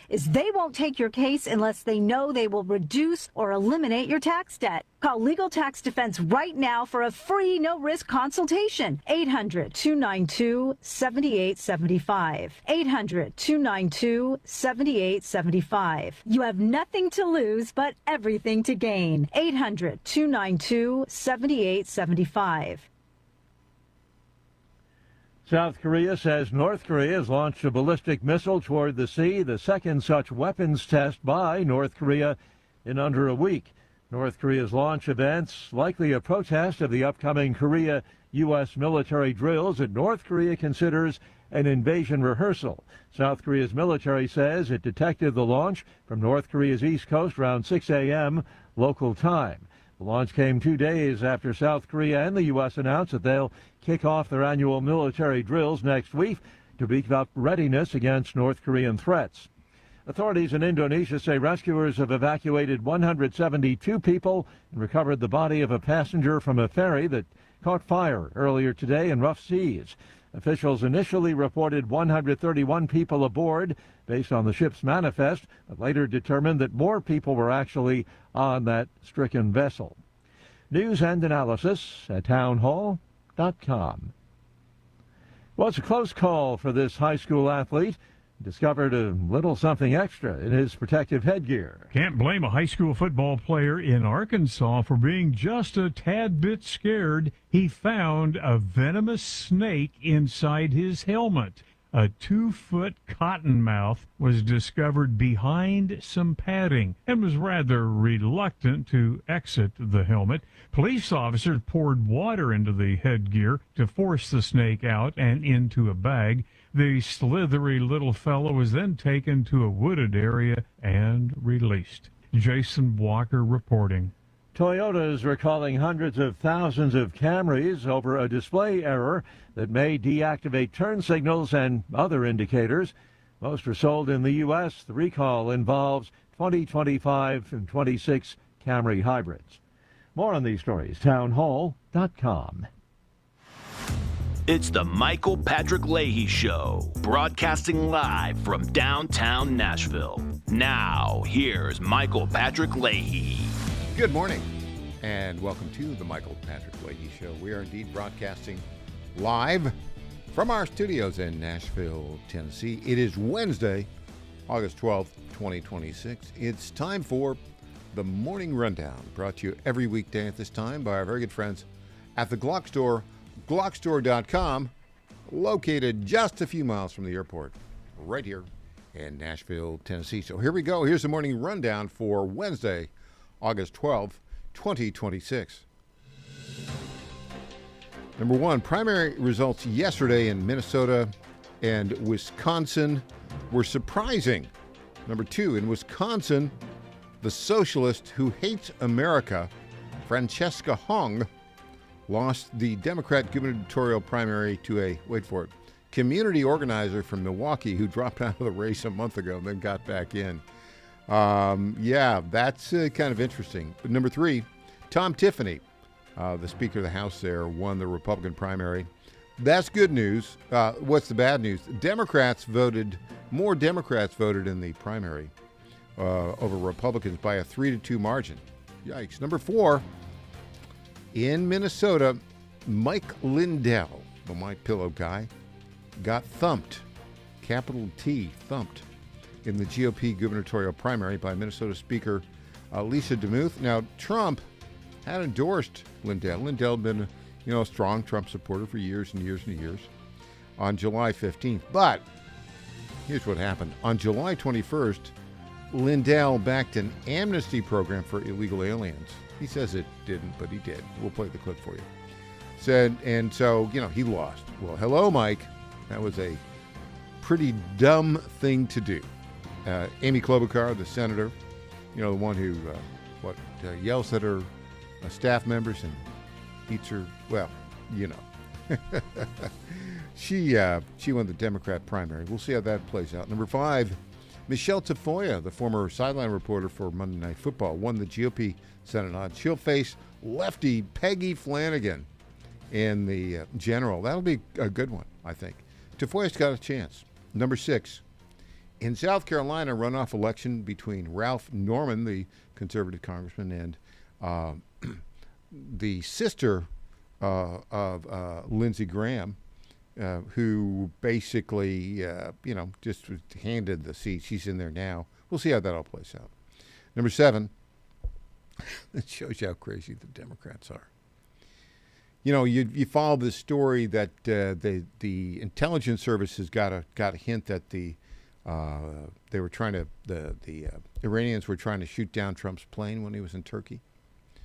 is they won't take your case unless they know they will reduce or eliminate your tax debt. Call Legal Tax Defense right now for a free no-risk consultation. 800-292-7875. 800-292-7875. You have nothing to lose but everything to gain. 800-292-7875. South Korea says North Korea has launched a ballistic missile toward the sea, the second such weapons test by North Korea in under a week. North Korea's launch events likely a protest of the upcoming Korea-U.S. military drills that North Korea considers an invasion rehearsal. South Korea's military says it detected the launch from North Korea's east coast around 6 a.m. local time. The launch came 2 days after South Korea and the U.S. announced that they'll kick off their annual military drills next week to beef up readiness against North Korean threats. Authorities in Indonesia say rescuers have evacuated 172 people and recovered the body of a passenger from a ferry that caught fire earlier today in rough seas. Officials initially reported 131 people aboard based on the ship's manifest, but later determined that more people were actually on that stricken vessel. News and analysis at townhall.com. Well, it's a close call for this high school athlete. Discovered a little something extra in his protective headgear. Can't blame a high school football player in Arkansas for being just a tad bit scared. He found a venomous snake inside his helmet. A 2-foot cottonmouth was discovered behind some padding and was rather reluctant to exit the helmet. Police officers poured water into the headgear to force the snake out and into a bag. The slithery little fellow was then taken to a wooded area and released. Jason Walker reporting. Toyota is recalling hundreds of thousands of Camrys over a display error that may deactivate turn signals and other indicators. Most are sold in the U.S. The recall involves 2025 and 26 Camry hybrids. More on these stories, townhall.com. It's the Michael Patrick Leahy Show, broadcasting live from downtown Nashville. Now, here's Michael Patrick Leahy. Good morning, and welcome to the Michael Patrick Leahy Show. We are indeed broadcasting live from our studios in Nashville, Tennessee. It is Wednesday, August 12th, 2026. It's time for the Morning Rundown, brought to you every weekday at this time by our very good friends at the Glock Store, glockstore.com, located just a few miles from the airport, right here in Nashville, Tennessee. So here we go. Here's the Morning Rundown for Wednesday, August 12th, 2026. Number one, primary results yesterday in Minnesota and Wisconsin were surprising. Number two, in Wisconsin, the socialist who hates America, Francesca Hong, lost the Democrat gubernatorial primary to a, wait for it, community organizer from Milwaukee who dropped out of the race a month ago and then got back in. Yeah, that's kind of interesting. But number three, Tom Tiffany, the Speaker of the House there, won the Republican primary. That's good news. What's the bad news? More Democrats voted in the primary over Republicans by a 3-2 margin. Yikes. Number four, in Minnesota, Mike Lindell, the My Pillow guy, got thumped, capital T, thumped, in the GOP gubernatorial primary by Minnesota Speaker Lisa DeMuth. Now, Trump had endorsed Lindell. Lindell had been a strong Trump supporter for years and years and years on July 15th. But here's what happened. On July 21st, Lindell backed an amnesty program for illegal aliens. He says it didn't, but he did. We'll play the clip for you. So, he lost. Well, hello, Mike. That was a pretty dumb thing to do. Amy Klobuchar, the senator, the one who, yells at her staff members and eats her, she won the Democrat primary. We'll see how that plays out. Number five, Michelle Tafoya, the former sideline reporter for Monday Night Football, won the GOP Senate nod. She'll face lefty Peggy Flanagan in the general. That'll be a good one, I think. Tafoya's got a chance. Number six, In South Carolina, runoff election between Ralph Norman, the conservative congressman, and the sister of Lindsey Graham, who basically, just was handed the seat. She's in there now. We'll see how that all plays out. Number 7, it shows you how crazy the Democrats are. You follow this story that the intelligence services got a hint that the Iranians were trying to shoot down Trump's plane when he was in Turkey.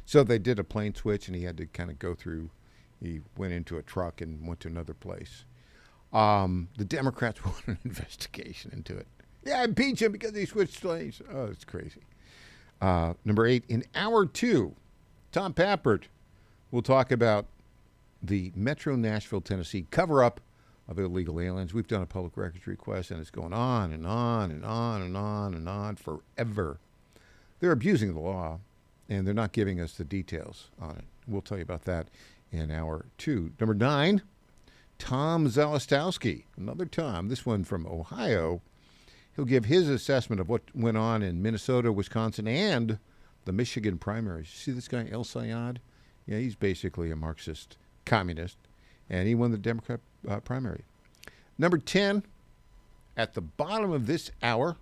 So they did a plane switch, and he had to kind of go through. He went into a truck and went to another place. The Democrats want an investigation into it. Yeah, impeach him because he switched lanes. Oh, it's crazy. Number 8, in hour 2, Tom Pappert will talk about the Metro Nashville, Tennessee cover-up of illegal aliens. We've done a public records request, and it's going on and on and on and on and on forever. They're abusing the law, and they're not giving us the details on it. We'll tell you about that in hour 2. Number 9, Tom Zalastowski, another Tom, this one from Ohio. He'll give his assessment of what went on in Minnesota, Wisconsin, and the Michigan primaries. See this guy, El Sayad? Yeah, he's basically a Marxist communist, and he won the Democrat primary. Number 10, at the bottom of this hour,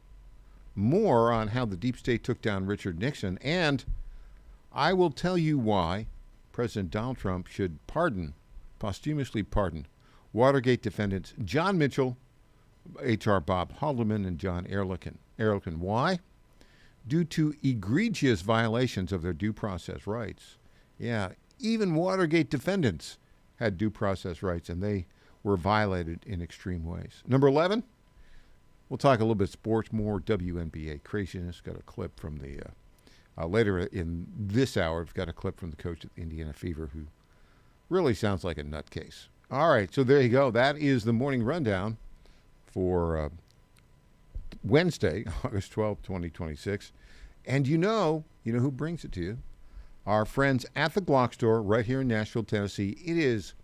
more on how the deep state took down Richard Nixon, and I will tell you why President Donald Trump should posthumously pardon Watergate defendants John Mitchell, H.R. Bob Haldeman, and John Ehrlichman. Why? Due to egregious violations of their due process rights. Yeah, even Watergate defendants had due process rights, and they were violated in extreme ways. Number 11, we'll talk a little bit sports, more WNBA craziness. Got a clip from the, later in this hour, we've got a clip from the coach of the Indiana Fever who really sounds like a nutcase. All right, so there you go. That is the morning rundown for Wednesday, August 12th, 2026. And you know who brings it to you? Our friends at the Glock Store right here in Nashville, Tennessee. It is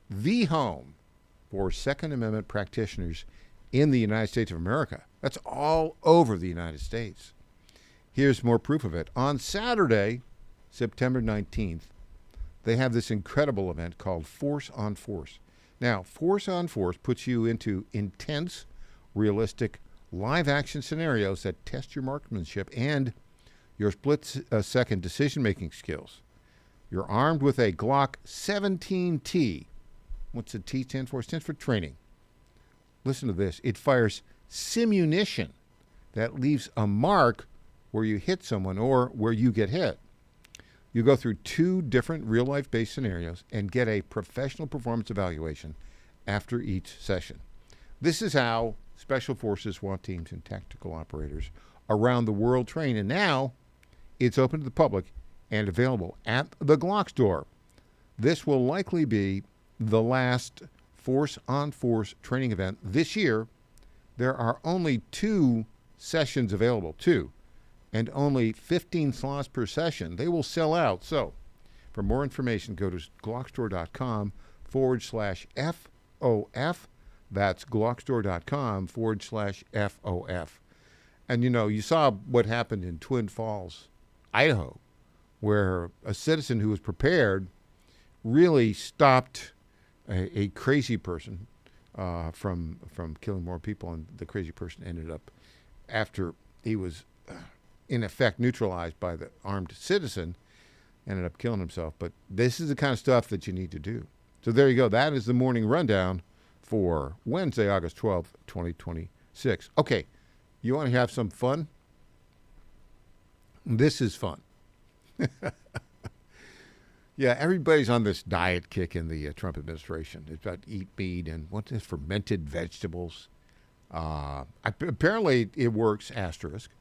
the home for Second Amendment practitioners in the United States of America. That's all over the United States. Here's more proof of it. On Saturday, September 19th, they have this incredible event called Force on Force. Now, Force on Force puts you into intense, realistic, live-action scenarios that test your marksmanship and your split-second decision-making skills. You're armed with a Glock 17T. What's the T stand for? It stands for training. Listen to this. It fires simunition that leaves a mark where you hit someone or where you get hit. You go through 2 different real-life based scenarios and get a professional performance evaluation after each session. This is how Special Forces, SWAT teams, and tactical operators around the world train. And now it's open to the public and available at the Glock Store. This will likely be the last Force on Force training event this year. There are only 2 sessions available, 2, and only 15 slots per session. They will sell out. So for more information, go to glockstore.com/FOF. That's glockstore.com/FOF. And you saw what happened in Twin Falls, Idaho, where a citizen who was prepared really stopped a crazy person from killing more people, and the crazy person ended up, after he was in effect neutralized by the armed citizen, ended up killing himself. But this is the kind of stuff that you need to do. So there you go. That is the morning rundown for Wednesday, August 12th, 2026. Okay, you want to have some fun? This is fun. Yeah, everybody's on this diet kick in the Trump administration. It's about eat meat and what's this, fermented vegetables. Apparently it works, asterisk.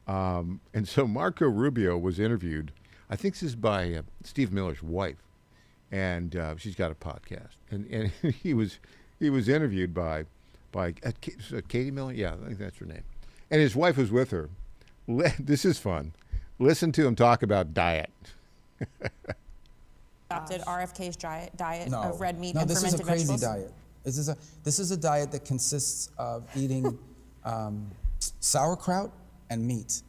And so Marco Rubio was interviewed. I think this is by Steve Miller's wife, and she's got a podcast. And he was interviewed by Katie Miller. Yeah, I think that's her name. And his wife was with her. This is fun. Listen to him talk about diet. Adopted RFK's diet No. of red meat No, and this is a fermented crazy vegetables? diet. This is a diet that consists of eating sauerkraut and meat.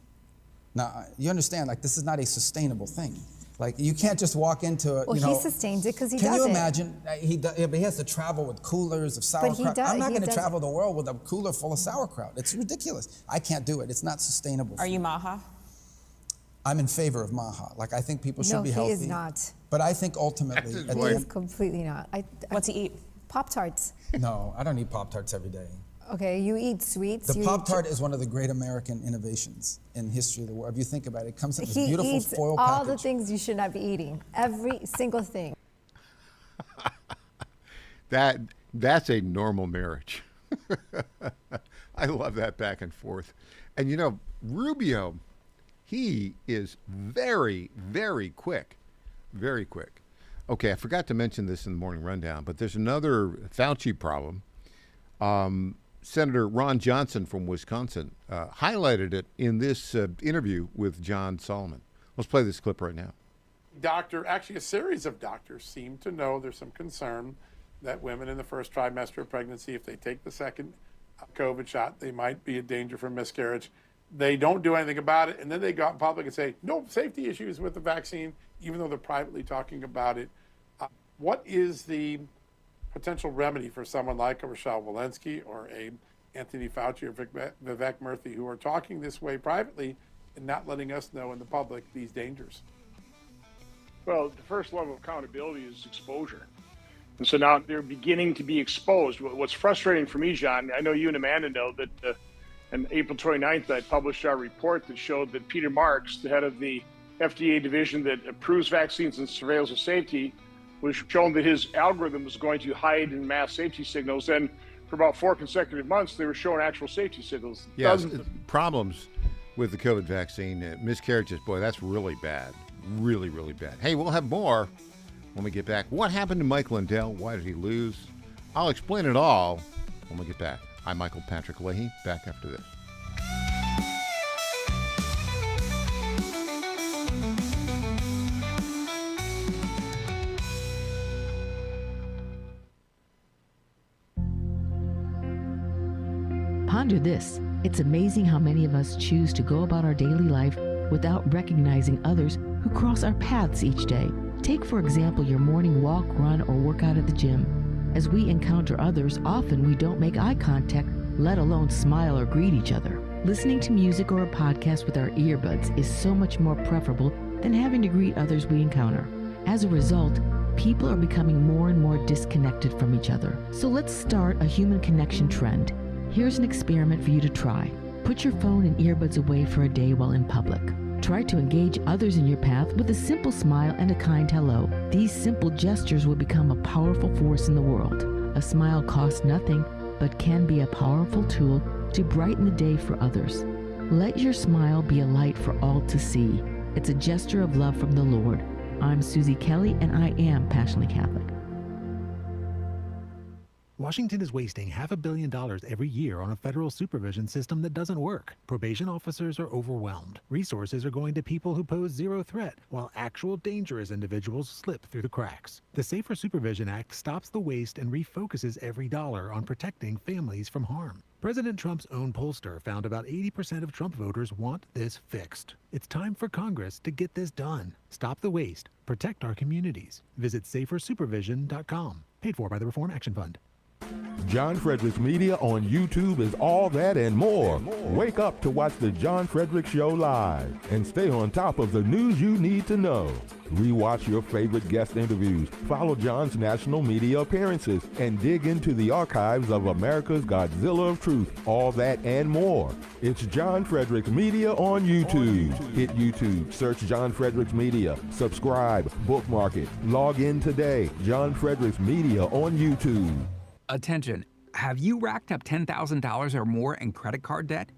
Now, you understand, like, this is not a sustainable thing. Like, you can't just walk into a, well, he sustains it because he does it. Can you imagine? But he has to travel with coolers of sauerkraut. I'm not going to travel the world with a cooler full of sauerkraut. It's ridiculous. I can't do it. It's not sustainable. Are you Maha? I'm in favor of Maha. Like, I think people should be healthy. No, he is not. But I think ultimately... He is completely not. What's he eat? Pop-Tarts. No, I don't eat Pop-Tarts every day. Okay, you eat sweets. The Pop-Tart is one of the great American innovations in history of the world. If you think about it, it comes in this beautiful foil package. All the things you should not be eating. Every single thing. That's a normal marriage. I love that back and forth. And you know, Rubio, he is very, very quick. Very quick. Okay, I forgot to mention this in the morning rundown, but there's another Fauci problem. Senator Ron Johnson from Wisconsin highlighted it in this interview with John Solomon. Let's play this clip right now. Actually a series of doctors seem to know there's some concern that women in the first trimester of pregnancy, if they take the second COVID shot, they might be a danger for miscarriage. They don't do anything about it, and then they go out in public and say, no safety issues with the vaccine, even though they're privately talking about it. What is the potential remedy for someone like a Rochelle Walensky or a Anthony Fauci or Vivek Murthy, who are talking this way privately and not letting us know in the public these dangers? Well, the first level of accountability is exposure. And so now they're beginning to be exposed. What's frustrating for me, John, I know you and Amanda know that on April 29th, I published our report that showed that Peter Marks, the head of the FDA division that approves vaccines and surveils of safety, was shown that his algorithm was going to hide and mask safety signals. And for about 4 consecutive months, they were showing actual safety signals. Yes, problems with the COVID vaccine, miscarriages, boy, that's really bad. Really, really bad. Hey, we'll have more when we get back. What happened to Mike Lindell? Why did he lose? I'll explain it all when we get back. I'm Michael Patrick Leahy, back after this. Ponder this. It's amazing how many of us choose to go about our daily life without recognizing others who cross our paths each day. Take, for example, your morning walk, run, or workout at the gym. As we encounter others, often we don't make eye contact, let alone smile or greet each other. Listening to music or a podcast with our earbuds is so much more preferable than having to greet others we encounter. As a result, people are becoming more and more disconnected from each other. So let's start a human connection trend. Here's an experiment for you to try. Put your phone and earbuds away for a day while in public. Try to engage others in your path with a simple smile and a kind hello. These simple gestures will become a powerful force in the world. A smile costs nothing, but can be a powerful tool to brighten the day for others. Let your smile be a light for all to see. It's a gesture of love from the Lord. I'm Susie Kelly, and I am passionately Catholic. Washington is wasting $500 million every year on a federal supervision system that doesn't work. Probation officers are overwhelmed. Resources are going to people who pose zero threat, while actual dangerous individuals slip through the cracks. The Safer Supervision Act stops the waste and refocuses every dollar on protecting families from harm. President Trump's own pollster found about 80% of Trump voters want this fixed. It's time for Congress to get this done. Stop the waste. Protect our communities. Visit safersupervision.com. Paid for by the Reform Action Fund. John Frederick's Media on YouTube is all that and more. Wake up to watch the John Frederick Show live and stay on top of the news you need to know. Rewatch your favorite guest interviews, follow John's national media appearances, and dig into the archives of America's Godzilla of Truth. All that and more. It's John Frederick's Media on YouTube. Hit YouTube, search John Frederick's Media, subscribe, bookmark it, log in today. John Frederick's Media on YouTube. Attention, have you racked up $10,000 or more in credit card debt?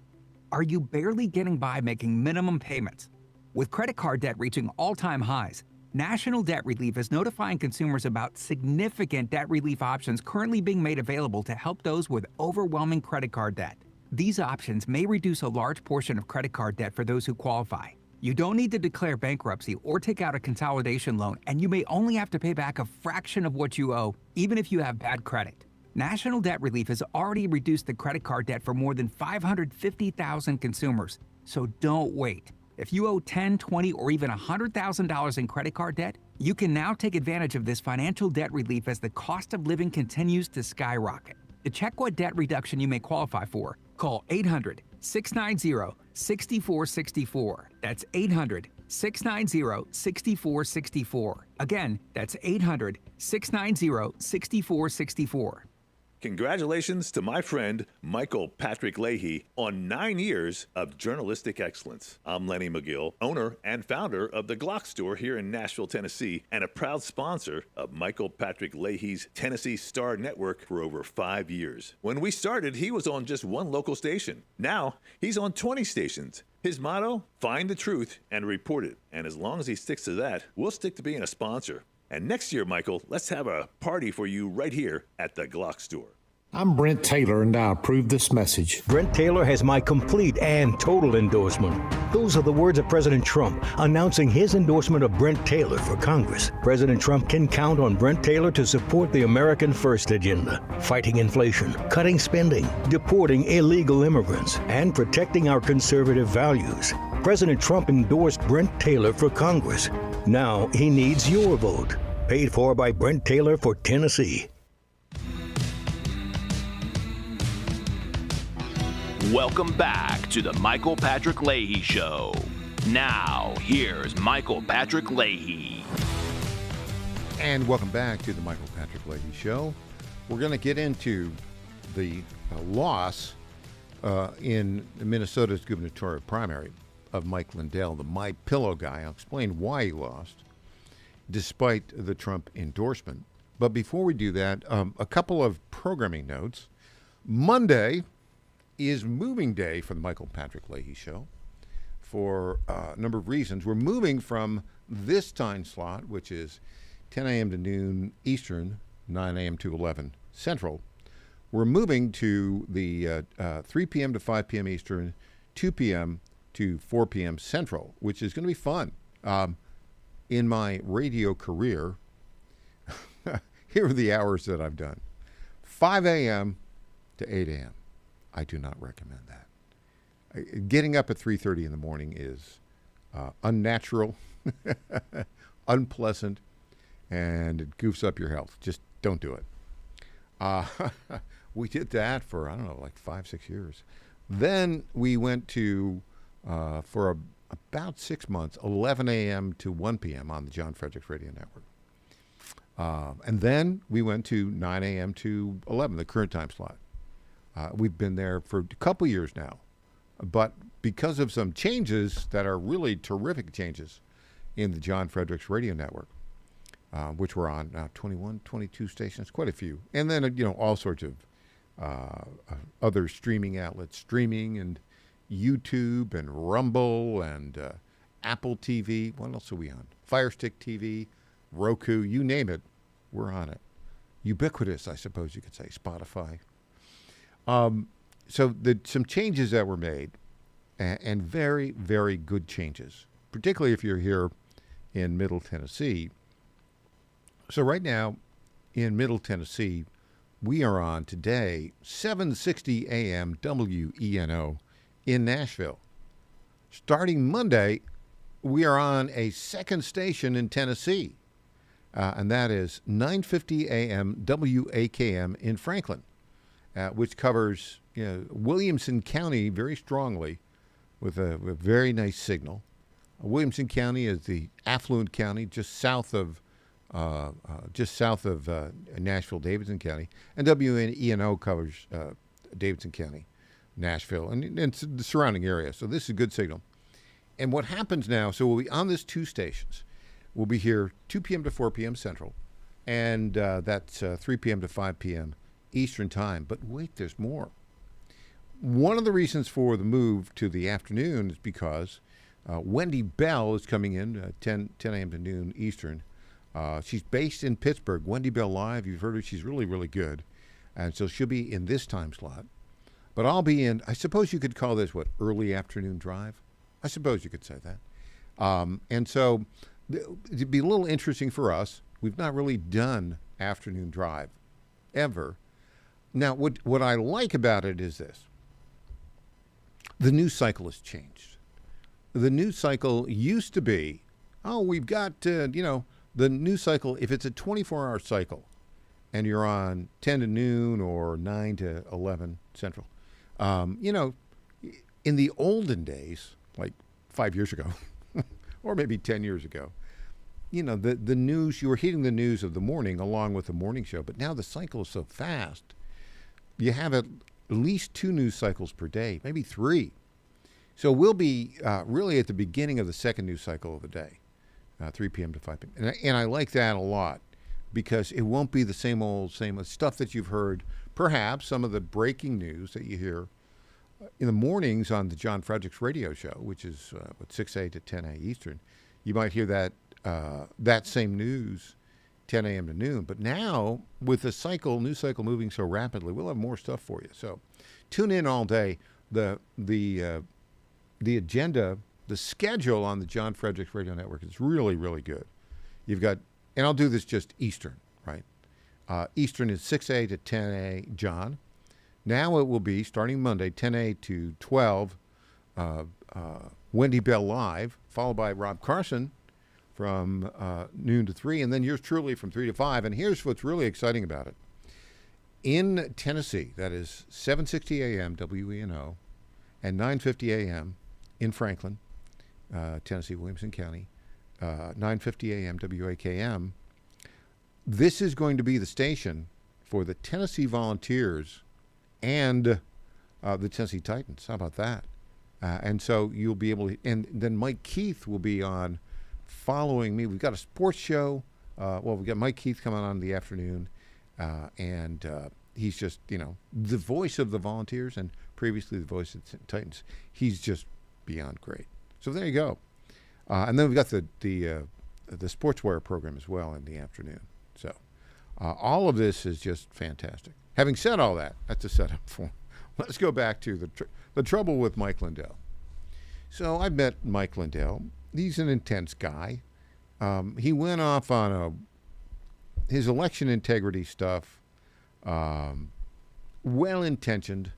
Are you barely getting by making minimum payments? With credit card debt reaching all-time highs, National Debt Relief is notifying consumers about significant debt relief options currently being made available to help those with overwhelming credit card debt. These options may reduce a large portion of credit card debt for those who qualify. You don't need to declare bankruptcy or take out a consolidation loan, and you may only have to pay back a fraction of what you owe, even if you have bad credit. National Debt Relief has already reduced the credit card debt for more than 550,000 consumers. So don't wait. If you owe $10, $20, or even $100,000 in credit card debt, you can now take advantage of this financial debt relief as the cost of living continues to skyrocket. To check what debt reduction you may qualify for, call 800-690-6464. That's 800-690-6464. Again, that's 800-690-6464. Congratulations to my friend Michael Patrick Leahy on 9 years of journalistic excellence. I'm Lenny McGill, owner and founder of the Glock Store here in Nashville, Tennessee, and a proud sponsor of Michael Patrick Leahy's Tennessee Star Network for over 5 years. When we started, he was on just one local station. Now, he's on 20 stations. His motto, find the truth and report it. And as long as he sticks to that, we'll stick to being a sponsor. And next year, Michael, let's have a party for you right here at the Glock Store. I'm Brent Taylor, and I approve this message. Brent Taylor has my complete and total endorsement. Those are the words of President Trump announcing his endorsement of Brent Taylor for Congress. President Trump can count on Brent Taylor to support the American First agenda, fighting inflation, cutting spending, deporting illegal immigrants, and protecting our conservative values. President Trump endorsed Brent Taylor for Congress. Now he needs your vote. Paid for by Brent Taylor for Tennessee. Welcome back to the Michael Patrick Leahy Show. Now, here's Michael Patrick Leahy. And welcome back to the Michael Patrick Leahy Show. We're going to get into the loss in Minnesota's gubernatorial primary of Mike Lindell, the My Pillow guy. I'll explain why he lost, despite the Trump endorsement. But before we do that, a couple of programming notes. Monday is moving day for the Michael Patrick Leahy Show for a number of reasons. We're moving from this time slot, which is 10 a.m. to noon Eastern, 9 a.m. to 11 Central. We're moving to the 3 p.m. to 5 p.m. Eastern, 2 p.m. to 4 p.m. Central, which is going to be fun. In my radio career, here are the hours that I've done. 5 a.m. to 8 a.m. I do not recommend that. Getting up at 3:30 in the morning is unnatural, unpleasant, and it goofs up your health. Just don't do it. We did that for, I don't know, like 5-6 years. Then we went to, for about 6 months, 11 a.m. to 1 p.m. on the John Fredericks Radio Network. And then we went to 9 a.m. to 11, the current time slot. We've been there for a couple years now. But because of some changes that are really terrific changes in the John Fredericks Radio Network, which we're on now 21, 22 stations, quite a few. And then, all sorts of other streaming outlets, streaming and YouTube and Rumble and Apple TV. What else are we on? Firestick TV, Roku, you name it, we're on it. Ubiquitous, I suppose you could say, Spotify. So some changes that were made, and very, very good changes, particularly if you're here in Middle Tennessee. So right now in Middle Tennessee, we are on today 760 AM WENO in Nashville. Starting Monday, we are on a second station in Tennessee, and that is 950 AM WAKM in Franklin. Which covers Williamson County very strongly with a very nice signal. Williamson County is the affluent county just south of Nashville, Davidson County, and WENO covers Davidson County, Nashville, and the surrounding area. So this is a good signal. And what happens now, so we'll be on this two stations. We'll be here 2 p.m. to 4 p.m. Central, and that's 3 p.m. to 5 p.m. Eastern time. But wait, there's more. One of the reasons for the move to the afternoon is because Wendy Bell is coming in 10 a.m. to noon Eastern. She's based in Pittsburgh. Wendy Bell Live, you've heard her. She's really, really good. And so she'll be in this time slot. But I'll be in, I suppose you could call this, early afternoon drive? I suppose you could say that. And so it'd be a little interesting for us. We've not really done afternoon drive ever. Now, what I like about it is this. The news cycle has changed. The news cycle used to be, we've got, the news cycle, if it's a 24-hour cycle and you're on 10 to noon or 9 to 11 Central, in the olden days, like 5 years ago, or maybe 10 years ago, the news, you were hitting the news of the morning along with the morning show. But now the cycle is so fast, you have at least 2 news cycles per day, maybe 3. So we'll be really at the beginning of the second news cycle of the day, 3 p.m. to 5 p.m. And I like that a lot because it won't be the same old stuff that you've heard, perhaps some of the breaking news that you hear in the mornings on the John Fredericks radio show, which is 6 a to 10 a Eastern. You might hear that same news 10 a.m. to noon. But now, with the news cycle moving so rapidly, we'll have more stuff for you. So tune in all day. The agenda, the schedule on the John Fredericks Radio Network is really, really good. You've got, and I'll do this just Eastern, right? Eastern is 6 a to 10 a, John. Now it will be, starting Monday, 10 a to 12, Wendy Bell Live, followed by Rob Carson from noon to 3, and then yours truly from 3 to 5. And here's what's really exciting about it. In Tennessee, that is 7:60 a.m. WENO and 9:50 a.m. in Franklin, Tennessee, Williamson County, 9:50 a.m. WAKM. This is going to be the station for the Tennessee Volunteers and the Tennessee Titans. How about that? And so you'll be able to, and then Mike Keith will be on following me. We've got a sports show. We've got Mike Keith coming on in the afternoon, and he's just, the voice of the Volunteers and previously the voice of the Titans. He's just beyond great. So there you go. And then we've got the Sportswire program as well in the afternoon. So all of this is just fantastic. Having said all that, that's a setup for. Let's go back to the trouble with Mike Lindell. So I met Mike Lindell. He's an intense guy. He went off on his election integrity stuff, well-intentioned,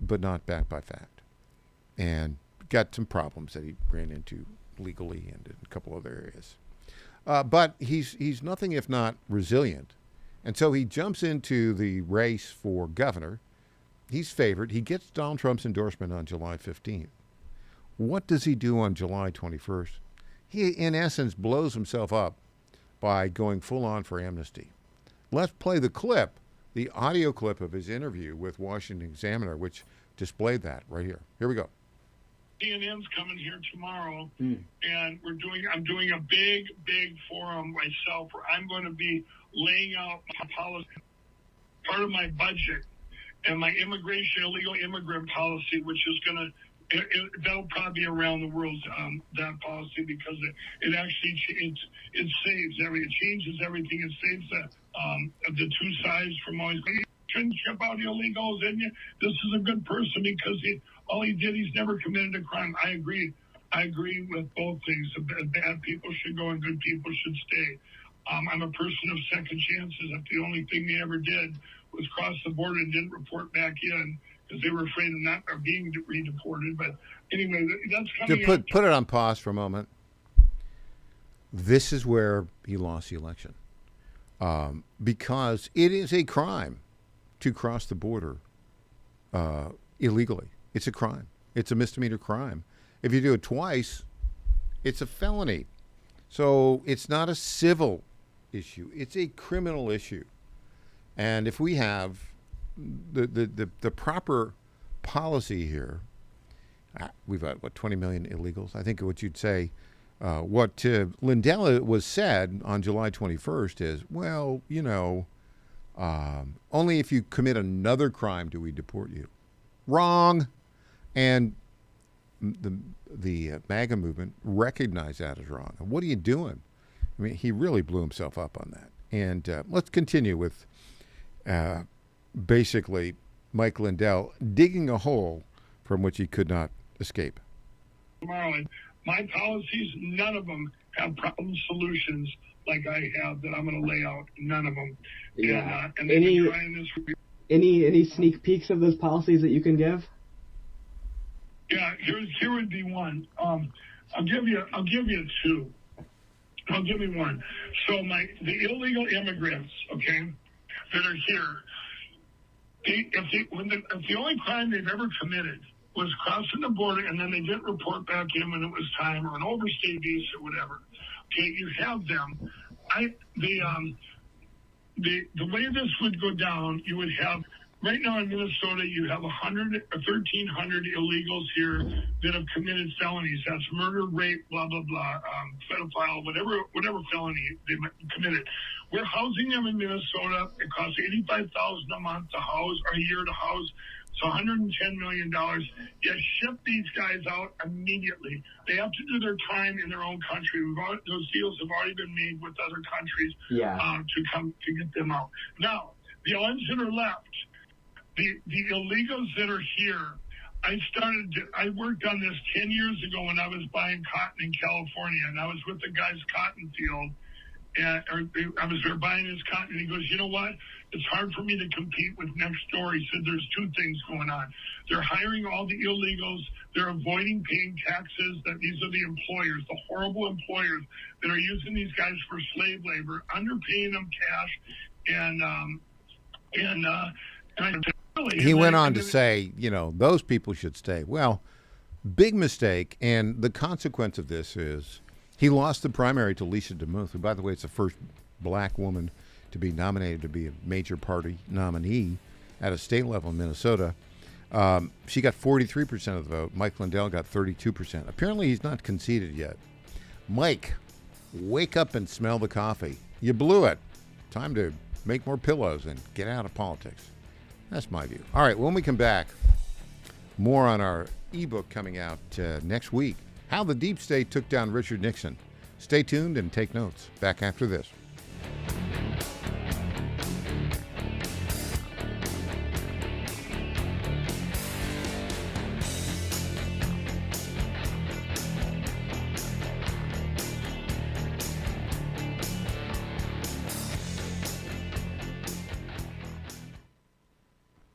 but not backed by fact, and got some problems that he ran into legally and in a couple other areas. But he's nothing if not resilient. And so he jumps into the race for governor. He's favored. He gets Donald Trump's endorsement on July 15th. What does he do on July 21st? He, in essence, blows himself up by going full on for amnesty. Let's play the clip, the audio clip of his interview with Washington Examiner, which displayed that right here. Here we go. CNN's coming here tomorrow, and I'm doing a big forum myself where I'm going to be laying out my policy, part of my budget, and my illegal immigrant policy, which is going to, that'll probably be around the world, that policy, because it actually, it saves it changes everything. It saves the two sides from always shouldn't ship out illegals, and this is a good person because all he did, he's never committed a crime. I agree with both things. Bad people should go and good people should stay. I'm a person of second chances. If the only thing they ever did was cross the border and didn't report back in because they were afraid of being redeported. But anyway, that's coming up. Put it on pause for a moment. This is where he lost the election. Because it is a crime to cross the border illegally. It's a crime. It's a misdemeanor crime. If you do it twice, it's a felony. So it's not a civil issue. It's a criminal issue. And if we have the proper policy here, we've got, 20 million illegals? I think what you'd say, what Lindell was said on July 21st is, well, only if you commit another crime do we deport you. Wrong. And the MAGA movement recognized that as wrong. And what are you doing? I mean, he really blew himself up on that. And let's continue with basically Mike Lindell digging a hole from which he could not escape. Tomorrow, and my policies, none of them have problem solutions like I have that I'm going to lay out. None of them. Yeah. And they've been trying this. Any sneak peeks of those policies that you can give? Yeah, here would be one. I'll give you two. I'll give you one. So the illegal immigrants, okay, that are here, if the only crime they've ever committed was crossing the border and then they didn't report back in when it was time, or an overstay visa or whatever, okay, you have them. The way this would go down, you would have, right now in Minnesota, you have 1,300 illegals here that have committed felonies. That's murder, rape, blah, blah, blah, pedophile, whatever felony they committed. We're housing them in Minnesota. It costs $85,000 a month to house, or a year to house. It's $110 million. You ship these guys out immediately. They have to do their time in their own country. Those deals have already been made with other countries to get them out. Now, the ones that are left, the illegals that are here, I worked on this 10 years ago when I was buying cotton in California, and I was with the guy's cotton field. I was there buying his cotton, and he goes, you know what? It's hard for me to compete with next door. He said there's two things going on. They're hiring all the illegals. They're avoiding paying taxes. That these are the employers, the horrible employers that are using these guys for slave labor, underpaying them cash, He went on to say, those people should stay. Well, big mistake, and the consequence of this is he lost the primary to Lisa DeMuth, who, by the way, is the first black woman to be nominated to be a major party nominee at a state level in Minnesota. She got 43% of the vote. Mike Lindell got 32%. Apparently he's not conceded yet. Mike, wake up and smell the coffee. You blew it. Time to make more pillows and get out of politics. That's my view. All right, when we come back, more on our ebook coming out next week, How the Deep State Took Down Richard Nixon. Stay tuned and take notes. Back after this.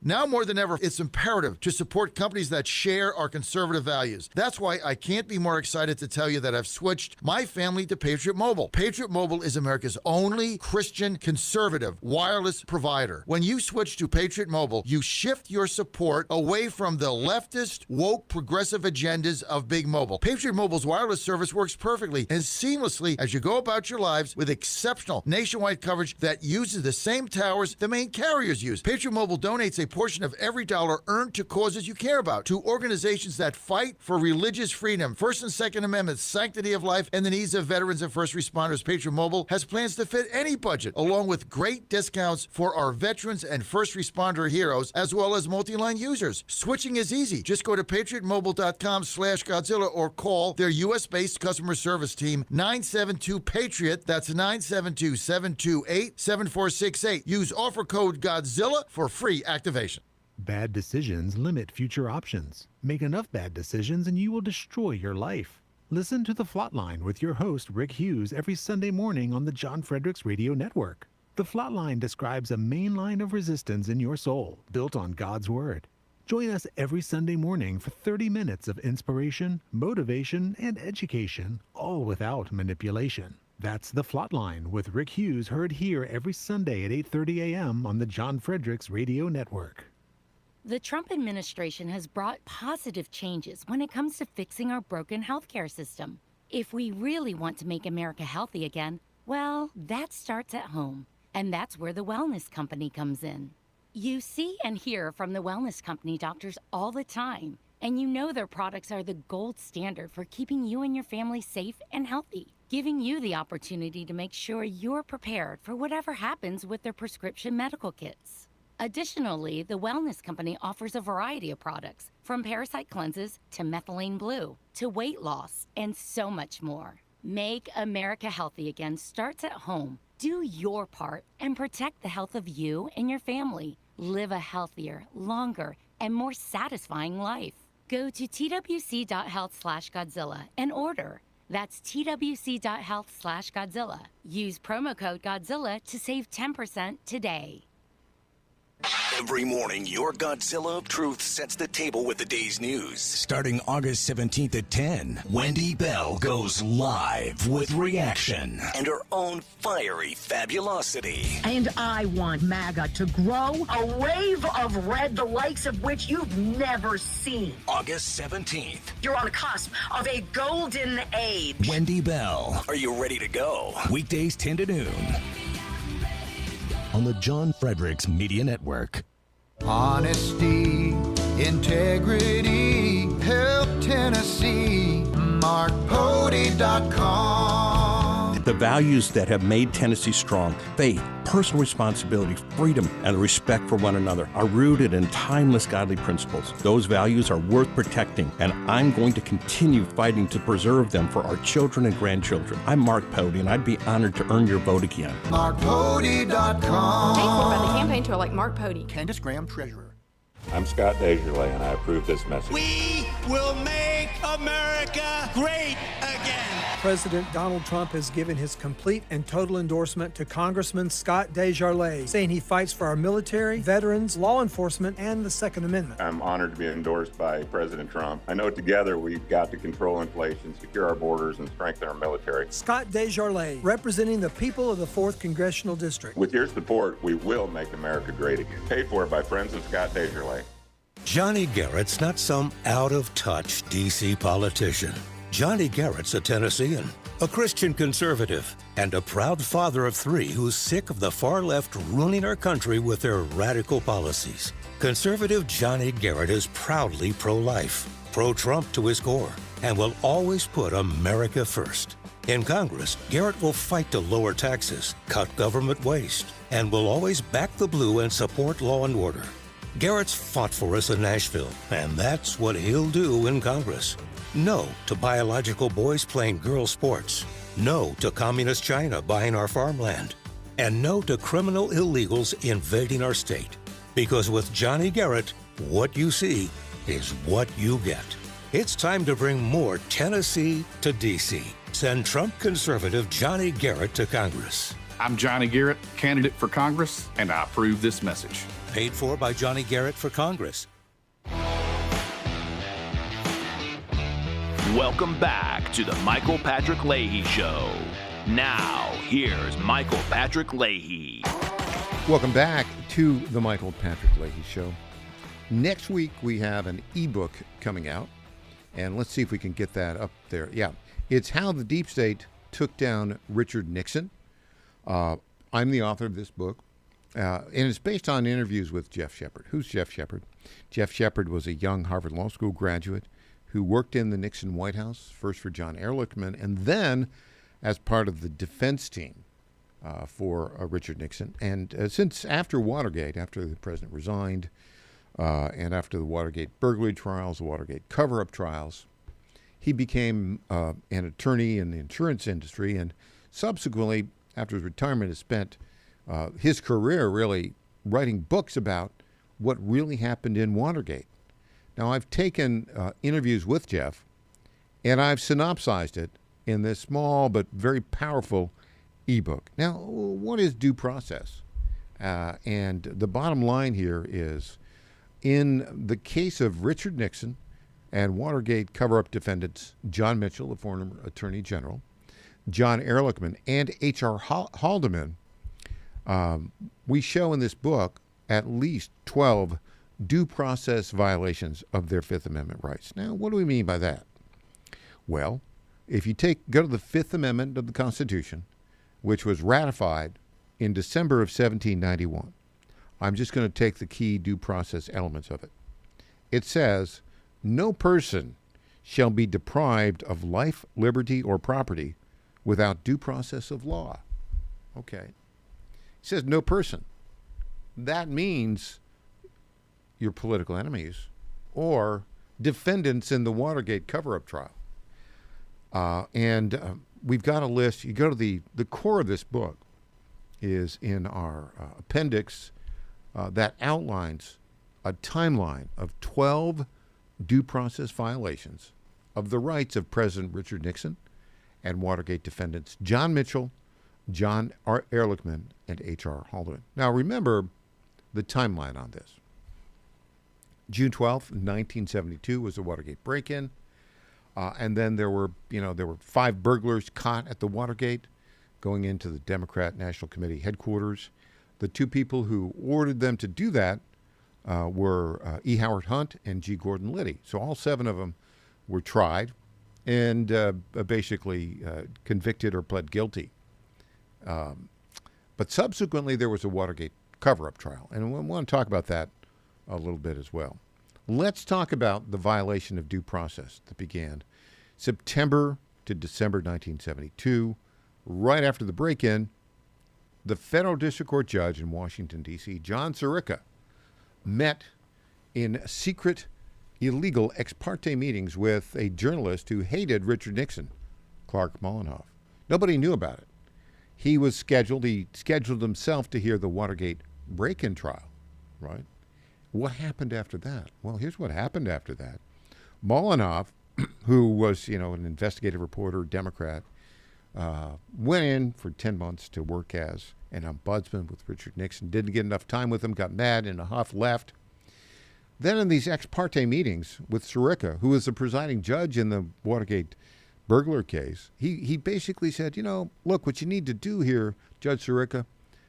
Now more than ever, it's imperative to support companies that share our conservative values. That's why I can't be more excited to tell you that I've switched my family to Patriot Mobile. Patriot Mobile is America's only Christian conservative wireless provider. When you switch to Patriot Mobile, you shift your support away from the leftist, woke, progressive agendas of Big Mobile. Patriot Mobile's wireless service works perfectly and seamlessly as you go about your lives with exceptional nationwide coverage that uses the same towers the main carriers use. Patriot Mobile donates a portion of every dollar earned to causes you care about, to organizations that fight for religious freedom, First and Second Amendments, sanctity of life, and the needs of veterans and first responders. Patriot Mobile has plans to fit any budget, along with great discounts for our veterans and first responder heroes, as well as multi-line users. Switching is easy. Just go to patriotmobile.com/Godzilla or call their U.S.-based customer service team, 972-PATRIOT. That's 972-728-7468. Use offer code Godzilla for free activation. Bad decisions limit future options. Make enough bad decisions and you will destroy your life. Listen to The Flatline with your host, Rick Hughes, every Sunday morning on the John Fredericks Radio Network. The Flatline describes a main line of resistance in your soul, built on God's Word. Join us every Sunday morning for 30 minutes of inspiration, motivation, and education, all without manipulation. That's The Flatline with Rick Hughes, heard here every Sunday at 8:30 a.m. on the John Fredericks Radio Network. The Trump administration has brought positive changes when it comes to fixing our broken healthcare system. If we really want to make America healthy again, well, that starts at home. And that's where the Wellness Company comes in. You see and hear from the Wellness Company doctors all the time, and you know their products are the gold standard for keeping you and your family safe and healthy, giving you the opportunity to make sure you're prepared for whatever happens with their prescription medical kits. Additionally, the Wellness Company offers a variety of products, from parasite cleanses to methylene blue to weight loss and so much more. Make America healthy again starts at home. Do your part and protect the health of you and your family. Live a healthier, longer, and more satisfying life. Go to twc.health/Godzilla and order. That's twc.health/Godzilla. Use promo code Godzilla to save 10% today. Every morning, your Godzilla of Truth sets the table with the day's news. Starting August 17th at 10, Wendy Bell goes live with reaction and her own fiery fabulosity. And I want MAGA to grow a wave of red, the likes of which you've never seen. August 17th. You're on the cusp of a golden age. Wendy Bell, are you ready to go? Weekdays 10 to noon. On the John Fredericks Media Network. Honesty, integrity, help Tennessee, markpody.com. The values that have made Tennessee strong, faith, personal responsibility, freedom, and respect for one another, are rooted in timeless godly principles. Those values are worth protecting, and I'm going to continue fighting to preserve them for our children and grandchildren. I'm Mark Pody, and I'd be honored to earn your vote again. markpody.com. Paid for by the campaign to elect Mark Pody. Candace Graham, Treasurer. I'm Scott Desjardins, and I approve this message. We will make America great again. President Donald Trump has given his complete and total endorsement to Congressman Scott Desjardins, saying he fights for our military, veterans, law enforcement, and the Second Amendment. I'm honored to be endorsed by President Trump. I know together we've got to control inflation, secure our borders, and strengthen our military. Scott Desjardins, representing the people of the 4th Congressional District. With your support, we will make America great again. Paid for by friends of Scott Desjardins. Johnny Garrett's not some out-of-touch D.C. politician. Johnny Garrett's a Tennessean, a Christian conservative, and a proud father of 3 who's sick of the far left ruining our country with their radical policies. Conservative Johnny Garrett is proudly pro-life, pro-Trump to his core, and will always put America first. In Congress, Garrett will fight to lower taxes, cut government waste, and will always back the blue and support law and order. Garrett's fought for us in Nashville, and that's what he'll do in Congress. No to biological boys playing girl sports. No to communist China buying our farmland. And no to criminal illegals invading our state. Because with Johnny Garrett, what you see is what you get. It's time to bring more Tennessee to D.C. Send Trump conservative Johnny Garrett to Congress. I'm Johnny Garrett, candidate for Congress, and I approve this message. Paid for by Johnny Garrett for Congress. Welcome back to the Michael Patrick Leahy Show. Now, here's Michael Patrick Leahy. Welcome back to the Michael Patrick Leahy Show. Next week, we have an ebook coming out, and let's see if we can get that up there. Yeah, it's How the Deep State Took Down Richard Nixon. I'm the author of this book. And it's based on interviews with Jeff Shepard. Who's Jeff Shepard? Jeff Shepard was a young Harvard Law School graduate who worked in the Nixon White House, first for John Ehrlichman, and then as part of the defense team for Richard Nixon. And since after Watergate, after the president resigned, and after the Watergate burglary trials, the Watergate cover-up trials, he became an attorney in the insurance industry, and subsequently, after his retirement, has spent his career really writing books about what really happened in Watergate. Now, I've taken interviews with Jeff, and I've synopsized it in this small but very powerful ebook. Now, what is due process? And the bottom line here is, in the case of Richard Nixon and Watergate cover-up defendants John Mitchell, the former Attorney General, John Ehrlichman, and H.R. Haldeman, we show in this book at least 12 due process violations of their Fifth Amendment rights. Now, what do we mean by that? Well, if you go to the Fifth Amendment of the Constitution, which was ratified in December of 1791, I'm just going to take the key due process elements of it. It says, no person shall be deprived of life, liberty, or property without due process of law. Okay. It says no person. That means your political enemies or defendants in the Watergate cover-up trial. We've got a list. You go to the core of this book is in our appendix that outlines a timeline of 12 due process violations of the rights of President Richard Nixon and Watergate defendants John Mitchell, John Ehrlichman, and H.R. Haldeman. Now, remember, the timeline on this. June 12th, 1972 was the Watergate break-in. And then there were 5 burglars caught at the Watergate going into the Democrat National Committee headquarters. The 2 people who ordered them to do that were E. Howard Hunt and G. Gordon Liddy. So all 7 of them were tried and basically convicted or pled guilty. But subsequently, there was a Watergate cover-up trial. And we want to talk about that a little bit as well. Let's talk about the violation of due process that began September to December 1972. Right after the break-in, the federal district court judge in Washington, D.C., John Sirica, met in secret, illegal ex parte meetings with a journalist who hated Richard Nixon, Clark Mollenhoff. Nobody knew about it. He scheduled himself to hear the Watergate break-in trial, right? What happened after that? Well, here's what happened after that. Mollenhoff, who was, an investigative reporter, Democrat, went in for 10 months to work as an ombudsman with Richard Nixon. Didn't get enough time with him, got mad, in a huff, left. Then in these ex parte meetings with Sirica, who was the presiding judge in the Watergate burglar case, he basically said, look, what you need to do here, Judge Sirica,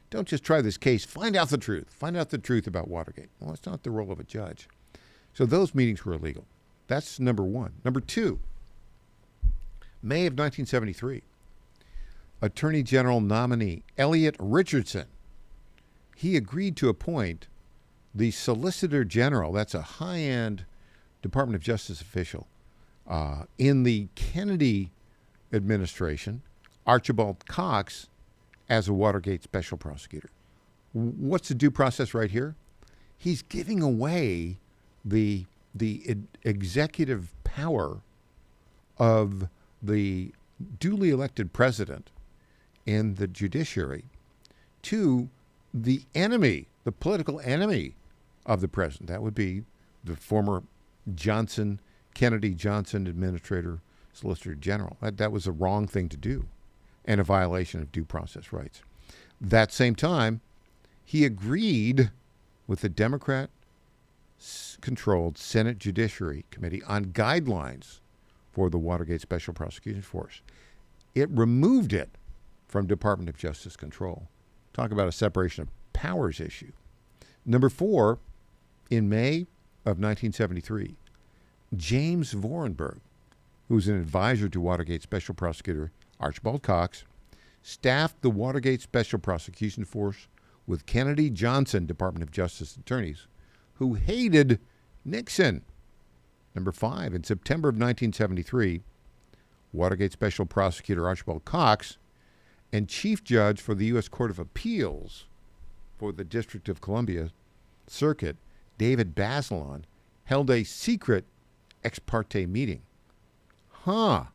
don't just try this case. Find out the truth. Find out the truth about Watergate. Well, it's not the role of a judge. So those meetings were illegal. That's number one. Number two, May of 1973, Attorney General nominee Elliot Richardson, he agreed to appoint the Solicitor General, that's a high-end Department of Justice official, in the Kennedy administration, Archibald Cox, as a Watergate special prosecutor. What's the due process right here? He's giving away the executive power of the duly elected president in the judiciary to the enemy, the political enemy of the president. That would be the former Kennedy-Johnson administrator, Solicitor General. That was a wrong thing to do and a violation of due process rights. That same time, he agreed with the Democrat-controlled Senate Judiciary Committee on guidelines for the Watergate Special Prosecution Force. It removed it from Department of Justice control. Talk about a separation of powers issue. Number four, in May of 1973, James Vorenberg, who's an advisor to Watergate Special Prosecutor Archibald Cox, staffed the Watergate Special Prosecution Force with Kennedy-Johnson Department of Justice attorneys who hated Nixon. Number five, in September of 1973, Watergate Special Prosecutor Archibald Cox and Chief Judge for the U.S. Court of Appeals for the District of Columbia Circuit, David Bazelon, held a secret ex parte meeting. What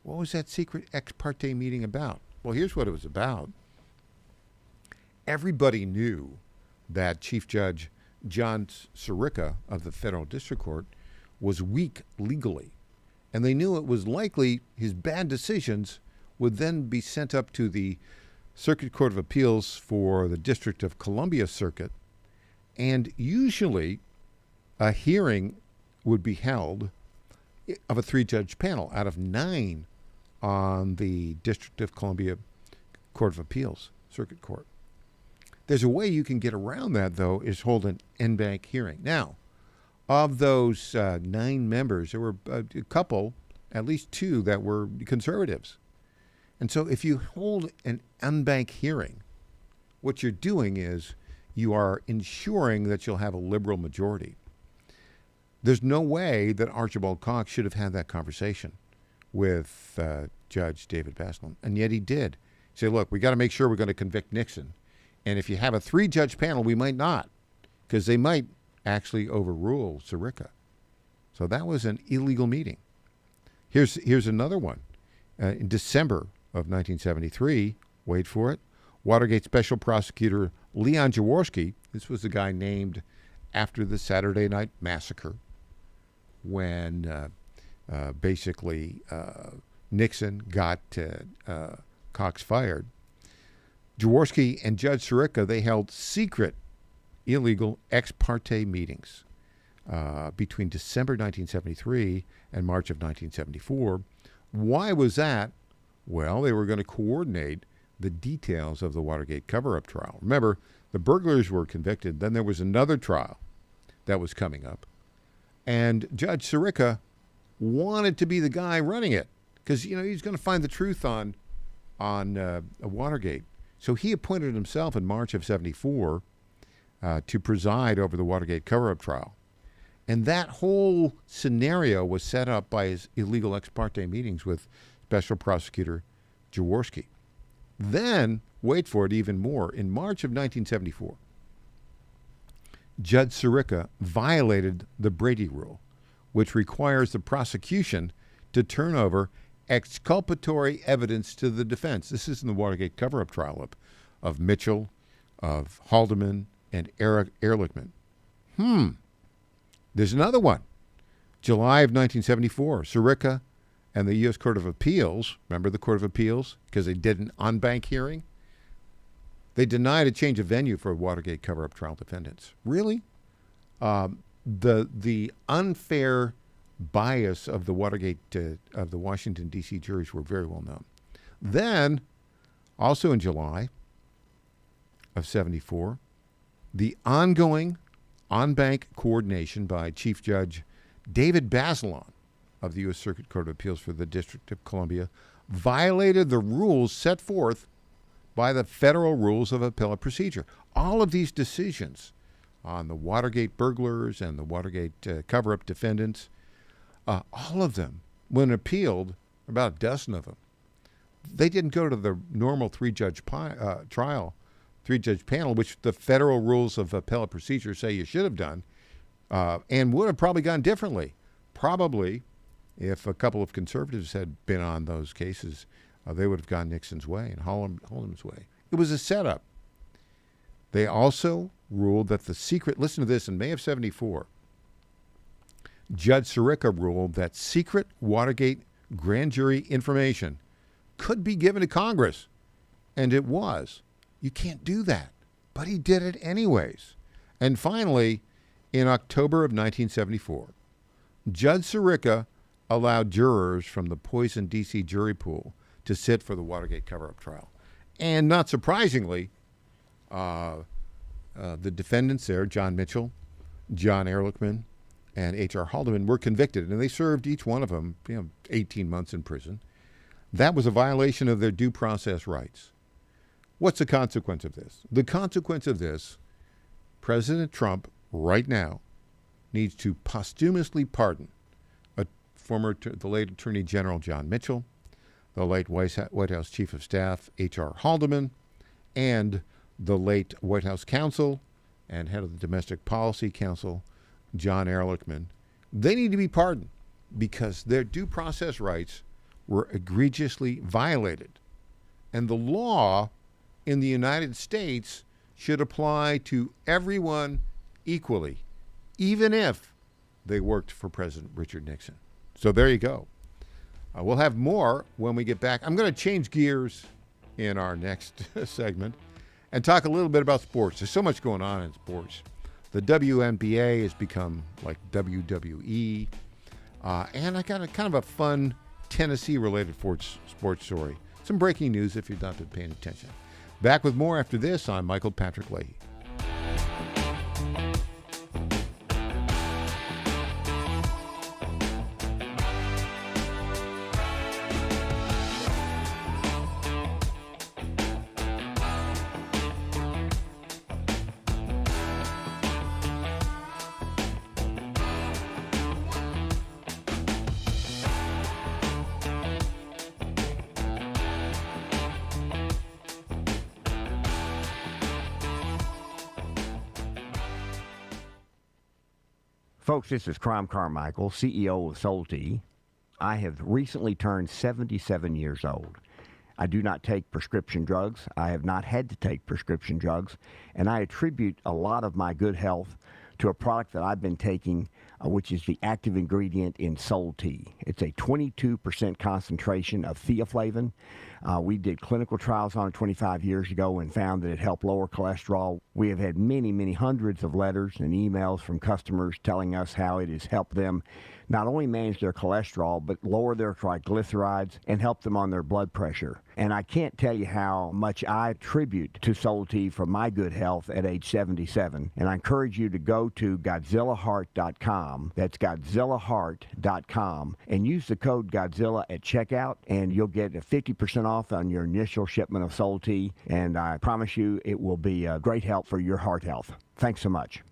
was that secret ex parte meeting about? Well, here's what it was about. Everybody knew that Chief Judge John Sirica of the Federal District Court was weak legally, and they knew it was likely his bad decisions would then be sent up to the Circuit Court of Appeals for the District of Columbia Circuit, and usually a hearing would be held of a 3-judge panel out of 9 on the District of Columbia Court of Appeals, Circuit Court. There's a way you can get around that, though, is hold an en banc hearing. Now, of those 9 members, there were a couple, at least 2, that were conservatives. And so if you hold an en banc hearing, what you're doing is you are ensuring that you'll have a liberal majority. There's no way that Archibald Cox should have had that conversation with Judge David Bazelon, and yet he did. He said, look, we got to make sure we're going to convict Nixon. And if you have a 3-judge panel, we might not, because they might actually overrule Sirica. So that was an illegal meeting. Here's another one. In December of 1973, wait for it, Watergate Special Prosecutor Leon Jaworski, this was the guy named after the Saturday Night Massacre, when basically Nixon got Cox fired. Jaworski and Judge Sirica, they held secret, illegal ex parte meetings between December 1973 and March of 1974. Why was that? Well, they were going to coordinate the details of the Watergate cover-up trial. Remember, the burglars were convicted. Then there was another trial that was coming up. And Judge Sirica wanted to be the guy running it because, he's going to find the truth on Watergate. So he appointed himself in March of 74 to preside over the Watergate cover-up trial. And that whole scenario was set up by his illegal ex parte meetings with Special Prosecutor Jaworski. Then, wait for it even more, in March of 1974, Judge Sirica violated the Brady Rule, which requires the prosecution to turn over exculpatory evidence to the defense. This is in the Watergate cover-up trial of Mitchell, of Haldeman, and Ehrlichman. There's another one. July of 1974, Sirica and the U.S. Court of Appeals, remember the Court of Appeals, because they did an en-banc hearing? They denied a change of venue for Watergate cover-up trial defendants. Really? The unfair bias of the Watergate, of the Washington, D.C. juries were very well known. Then, also in July of 74, the ongoing on-bank coordination by Chief Judge David Bazelon of the U.S. Circuit Court of Appeals for the District of Columbia violated the rules set forth by the federal rules of appellate procedure. All of these decisions on the Watergate burglars and the Watergate cover-up defendants, all of them, when appealed, about a dozen of them, they didn't go to the normal three-judge panel, which the federal rules of appellate procedure say you should have done, and would have probably gone differently. Probably, if a couple of conservatives had been on those cases, they would have gone Nixon's way and Haldeman's way. It was a setup. They also ruled that the secret, listen to this, in May of 74, Judge Sirica ruled that secret Watergate grand jury information could be given to Congress, and it was. You can't do that, but he did it anyways. And finally, in October of 1974, Judge Sirica allowed jurors from the poison D.C. jury pool to sit for the Watergate cover-up trial. And not surprisingly, the defendants there, John Mitchell, John Ehrlichman, and H.R. Haldeman, were convicted, and they served each one of them 18 months in prison. That was a violation of their due process rights. What's the consequence of this? The consequence of this, President Trump right now needs to posthumously pardon the late Attorney General John Mitchell, the late White House Chief of Staff H.R. Haldeman, and the late White House counsel and head of the Domestic Policy Council, John Ehrlichman. They need to be pardoned because their due process rights were egregiously violated. And the law in the United States should apply to everyone equally, even if they worked for President Richard Nixon. So there you go. We'll have more when we get back. I'm going to change gears in our next segment and talk a little bit about sports. There's so much going on in sports. The WNBA has become like WWE. And I got a kind of a fun Tennessee-related sports story. Some breaking news if you've not been paying attention. Back with more after this. I'm Michael Patrick Leahy. Folks, this is Crime Carmichael, CEO of Soul Tea. I have recently turned 77 years old. I do not take prescription drugs. I have not had to take prescription drugs, and I attribute a lot of my good health to a product that I've been taking, which is the active ingredient in Soul Tea. It's a 22% concentration of theaflavin. We did clinical trials on it 25 years ago and found that it helped lower cholesterol. We have had many, many hundreds of letters and emails from customers telling us how it has helped them not only manage their cholesterol, but lower their triglycerides and help them on their blood pressure. And I can't tell you how much I attribute to Solti for my good health at age 77. And I encourage you to go to GodzillaHeart.com. That's GodzillaHeart.com. And use the code Godzilla at checkout, and you'll get a 50% off on your initial shipment of Solti. And I promise you it will be a great help for your heart health. Thanks so much.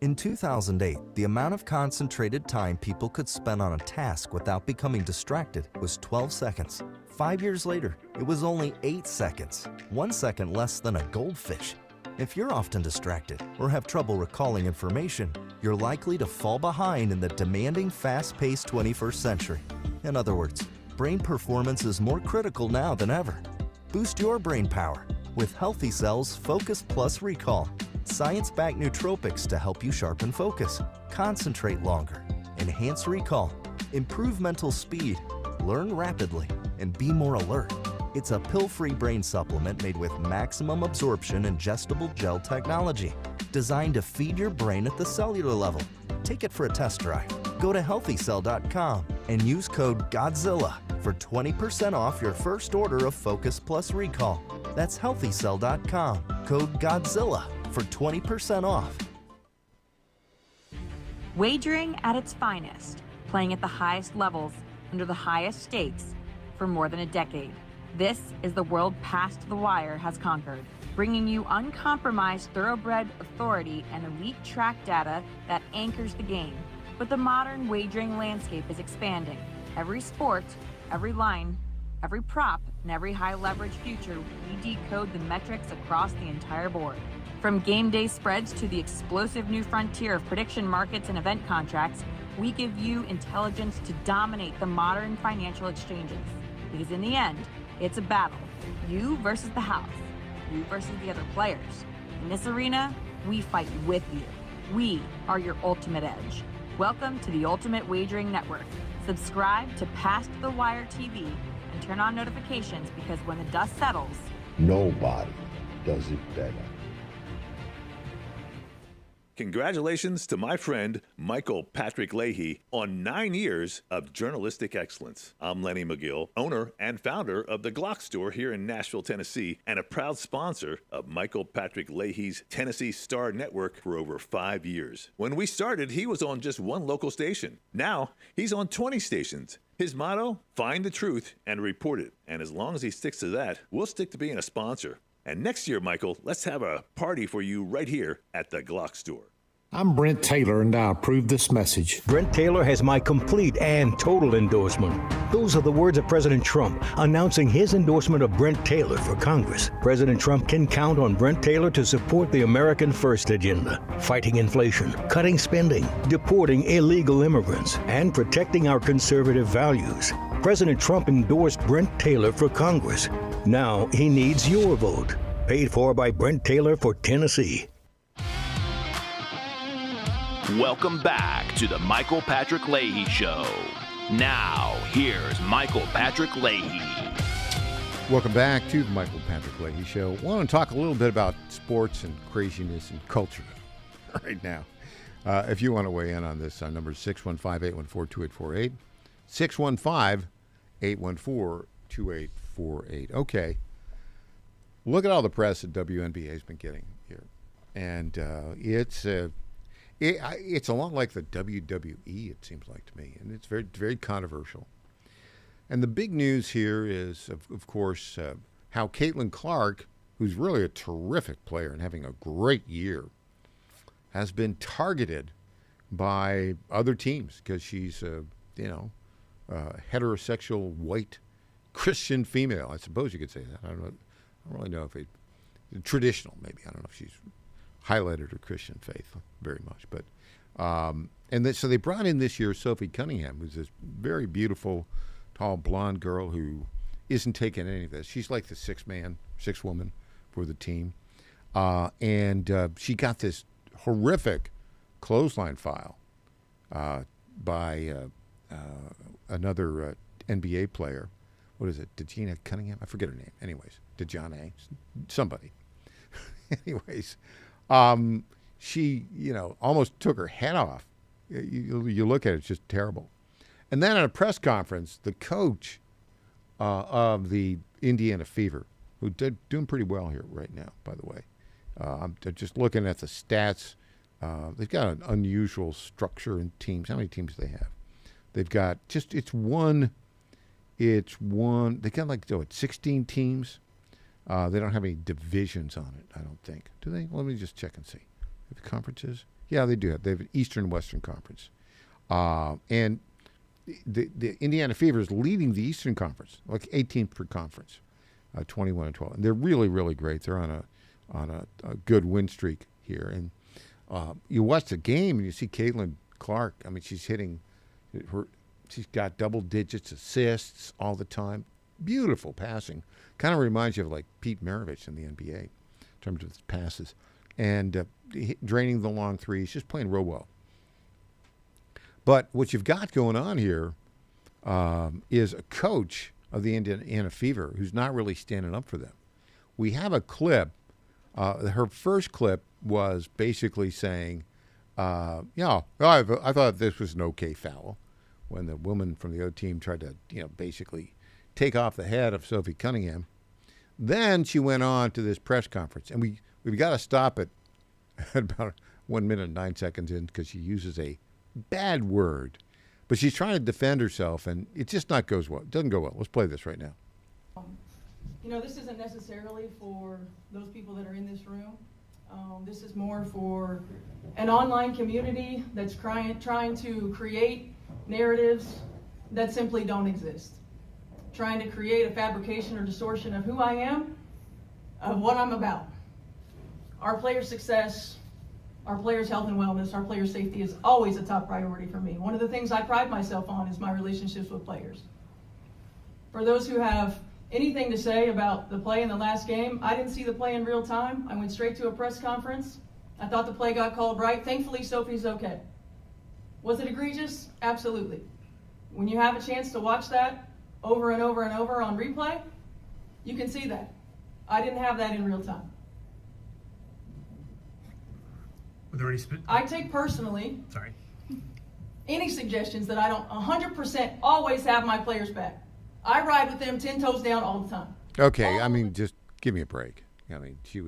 In 2008, the amount of concentrated time people could spend on a task without becoming distracted was 12 seconds. 5 years later, it was only 8 seconds, 1 second less than a goldfish. If you're often distracted or have trouble recalling information, you're likely to fall behind in the demanding, fast-paced 21st century. In other words, brain performance is more critical now than ever. Boost your brain power with Healthy Cells Focus Plus Recall. Science-backed nootropics to help you sharpen focus, concentrate longer, enhance recall, improve mental speed, learn rapidly, and be more alert. It's a pill-free brain supplement made with maximum absorption ingestible gel technology, designed to feed your brain at the cellular level. Take it for a test drive. Go to healthycell.com and use code GODZILLA for 20% off your first order of Focus Plus Recall. That's healthycell.com, code GODZILLA for 20% off. Wagering at its finest, playing at the highest levels, under the highest stakes, for more than a decade. This is the world past the wire has conquered, bringing you uncompromised thoroughbred authority and elite track data that anchors the game. But the modern wagering landscape is expanding. Every sport, every line, every prop, and every high leverage future, we decode the metrics across the entire board. From game day spreads to the explosive new frontier of prediction markets and event contracts, we give you intelligence to dominate the modern financial exchanges. Because in the end, it's a battle. You versus the house. You versus the other players. In this arena, we fight with you. We are your ultimate edge. Welcome to the Ultimate Wagering Network. Subscribe to Past the Wire TV and turn on notifications, because when the dust settles, nobody does it better. Congratulations to my friend Michael Patrick Leahy on 9 years of journalistic excellence. I'm Lenny McGill, owner and founder of the Glock Store here in Nashville, Tennessee, and a proud sponsor of Michael Patrick Leahy's Tennessee Star Network for over 5 years. When we started, he was on just one local station. Now, he's on 20 stations. His motto, find the truth and report it. And as long as he sticks to that, we'll stick to being a sponsor. And next year, Michael, let's have a party for you right here at the Glock Store. I'm Brent Taylor, and I approve this message. Brent Taylor has my complete and total endorsement. Those are the words of President Trump announcing his endorsement of Brent Taylor for Congress. President Trump can count on Brent Taylor to support the American First agenda, fighting inflation, cutting spending, deporting illegal immigrants, and protecting our conservative values. President Trump endorsed Brent Taylor for Congress. Now he needs your vote. Paid for by Brent Taylor for Tennessee. Welcome back to the Michael Patrick Leahy Show. Now, here's Michael Patrick Leahy. Welcome back to the Michael Patrick Leahy Show. I want to talk a little bit about sports and craziness and culture right now. If you want to weigh in on this, our number is 615-814-2848. 615-814-2848. Okay. Look at all the press that WNBA has been getting here. And it's a lot like the WWE, it seems like to me. And it's very, very controversial. And the big news here is, of course, how Caitlin Clark, who's really a terrific player and having a great year, has been targeted by other teams because she's a heterosexual white Christian female. I suppose you could say that. I don't really know if traditional, maybe. I don't know if she's highlighted her Christian faith very much. But so they brought in this year Sophie Cunningham, who's this very beautiful, tall, blonde girl who isn't taking any of this. She's like the sixth woman for the team. And she got this horrific clothesline file by another NBA player. What is it? Dejana Cunningham? I forget her name. Anyways, Dejana, somebody. Anyways, she, almost took her head off. You look at it, it's just terrible. And then at a press conference, the coach of the Indiana Fever, who doing pretty well here right now, by the way. I'm just looking at the stats. They've got an unusual structure in teams. How many teams do they have? They've got it's one. They got 16 teams. They don't have any divisions on it, I don't think. Do they? Let me just check and see. They have conferences? Yeah, they do have. They have an Eastern and Western Conference. And the Indiana Fever is leading the Eastern Conference, like 18th per conference, 21-12. And they're really, really great. They're on a good win streak here. And you watch the game and you see Caitlin Clark. I mean, she's hitting she's got double digits assists all the time. Beautiful passing. Kind of reminds you of like Pete Maravich in the NBA in terms of his passes. And draining the long threes, just playing real well. But what you've got going on here is a coach of the Indiana Fever who's not really standing up for them. We have a clip. Her first clip was basically saying, I thought this was an okay foul when the woman from the other team tried to, basically take off the head of Sophie Cunningham. Then she went on to this press conference, and we've got to stop it at about 1 minute and 9 seconds in because she uses a bad word. But she's trying to defend herself, and it just goes well. It doesn't go well. Let's play this right now. This isn't necessarily for those people that are in this room. This is more for an online community that's trying to create narratives that simply don't exist. Trying to create a fabrication or distortion of who I am, of what I'm about. Our players' success, our players' health and wellness, our players' safety is always a top priority for me. One of the things I pride myself on is my relationships with players. For those who have anything to say about the play in the last game, I didn't see the play in real time. I went straight to a press conference. I thought the play got called right. Thankfully, Sophie's okay. Was it egregious? Absolutely. When you have a chance to watch that over and over and over on replay, you can see that. I didn't have that in real time. Were there any I take personally any suggestions that I don't 100% always have my players back. I ride with them 10 toes down all the time. Okay, I mean, just give me a break. I mean, she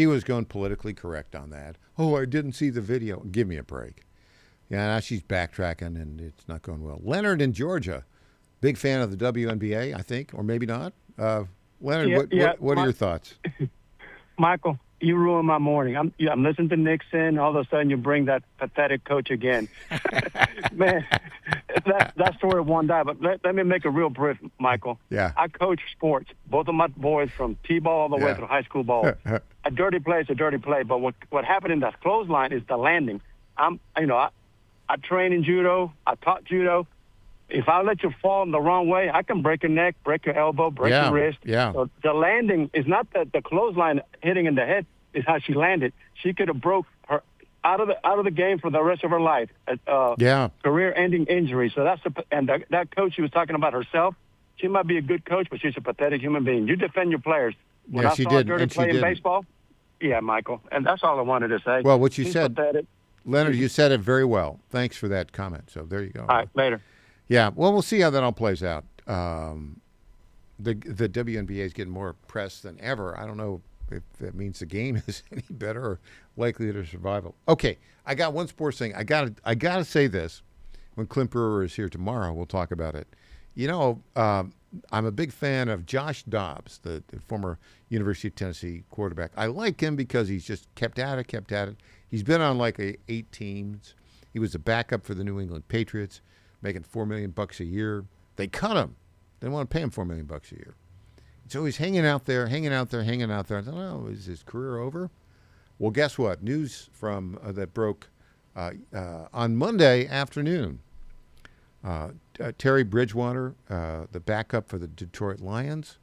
was going politically correct on that. Oh, I didn't see the video. Give me a break. Yeah, now she's backtracking, and it's not going well. Leonard in Georgia, big fan of the WNBA, I think, or maybe not. Leonard, what are your thoughts? Michael, you ruined my morning. I'm listening to Nixon. All of a sudden, you bring that pathetic coach again. Man, that story won't die. But let me make it real brief, Michael. Yeah. I coach sports. Both of my boys from T-ball all the way through high school ball. A dirty play is a dirty play. But what happened in that clothesline is the landing. I train in judo. I taught judo. If I let you fall in the wrong way, I can break your neck, break your elbow, break your wrist. Yeah. So the landing is not the clothesline hitting in the head. Is how she landed. She could have broke her out of the game for the rest of her life. Career-ending injury. So that coach she was talking about herself. She might be a good coach, but she's a pathetic human being. You defend your players. When I saw a dirty play in baseball, Michael, and that's all I wanted to say. Well, what you said, pathetic. Leonard, you said it very well. Thanks for that comment. So there you go. All right, later. Yeah, well, we'll see how that all plays out. The WNBA is getting more press than ever. I don't know if that means the game is any better or likely to survival. Okay, I got one sports thing. I gotta say this. When Clint Brewer is here tomorrow, we'll talk about it. I'm a big fan of Josh Dobbs, the former University of Tennessee quarterback. I like him because he's just kept at it. He's been on like 8 teams. He was a backup for the New England Patriots, making $4 million a year. They cut him. They didn't want to pay him $4 million a year. So he's hanging out there. I thought, oh, is his career over? Well, guess what? News from that broke on Monday afternoon. Terry Bridgewater, the backup for the Detroit Lions,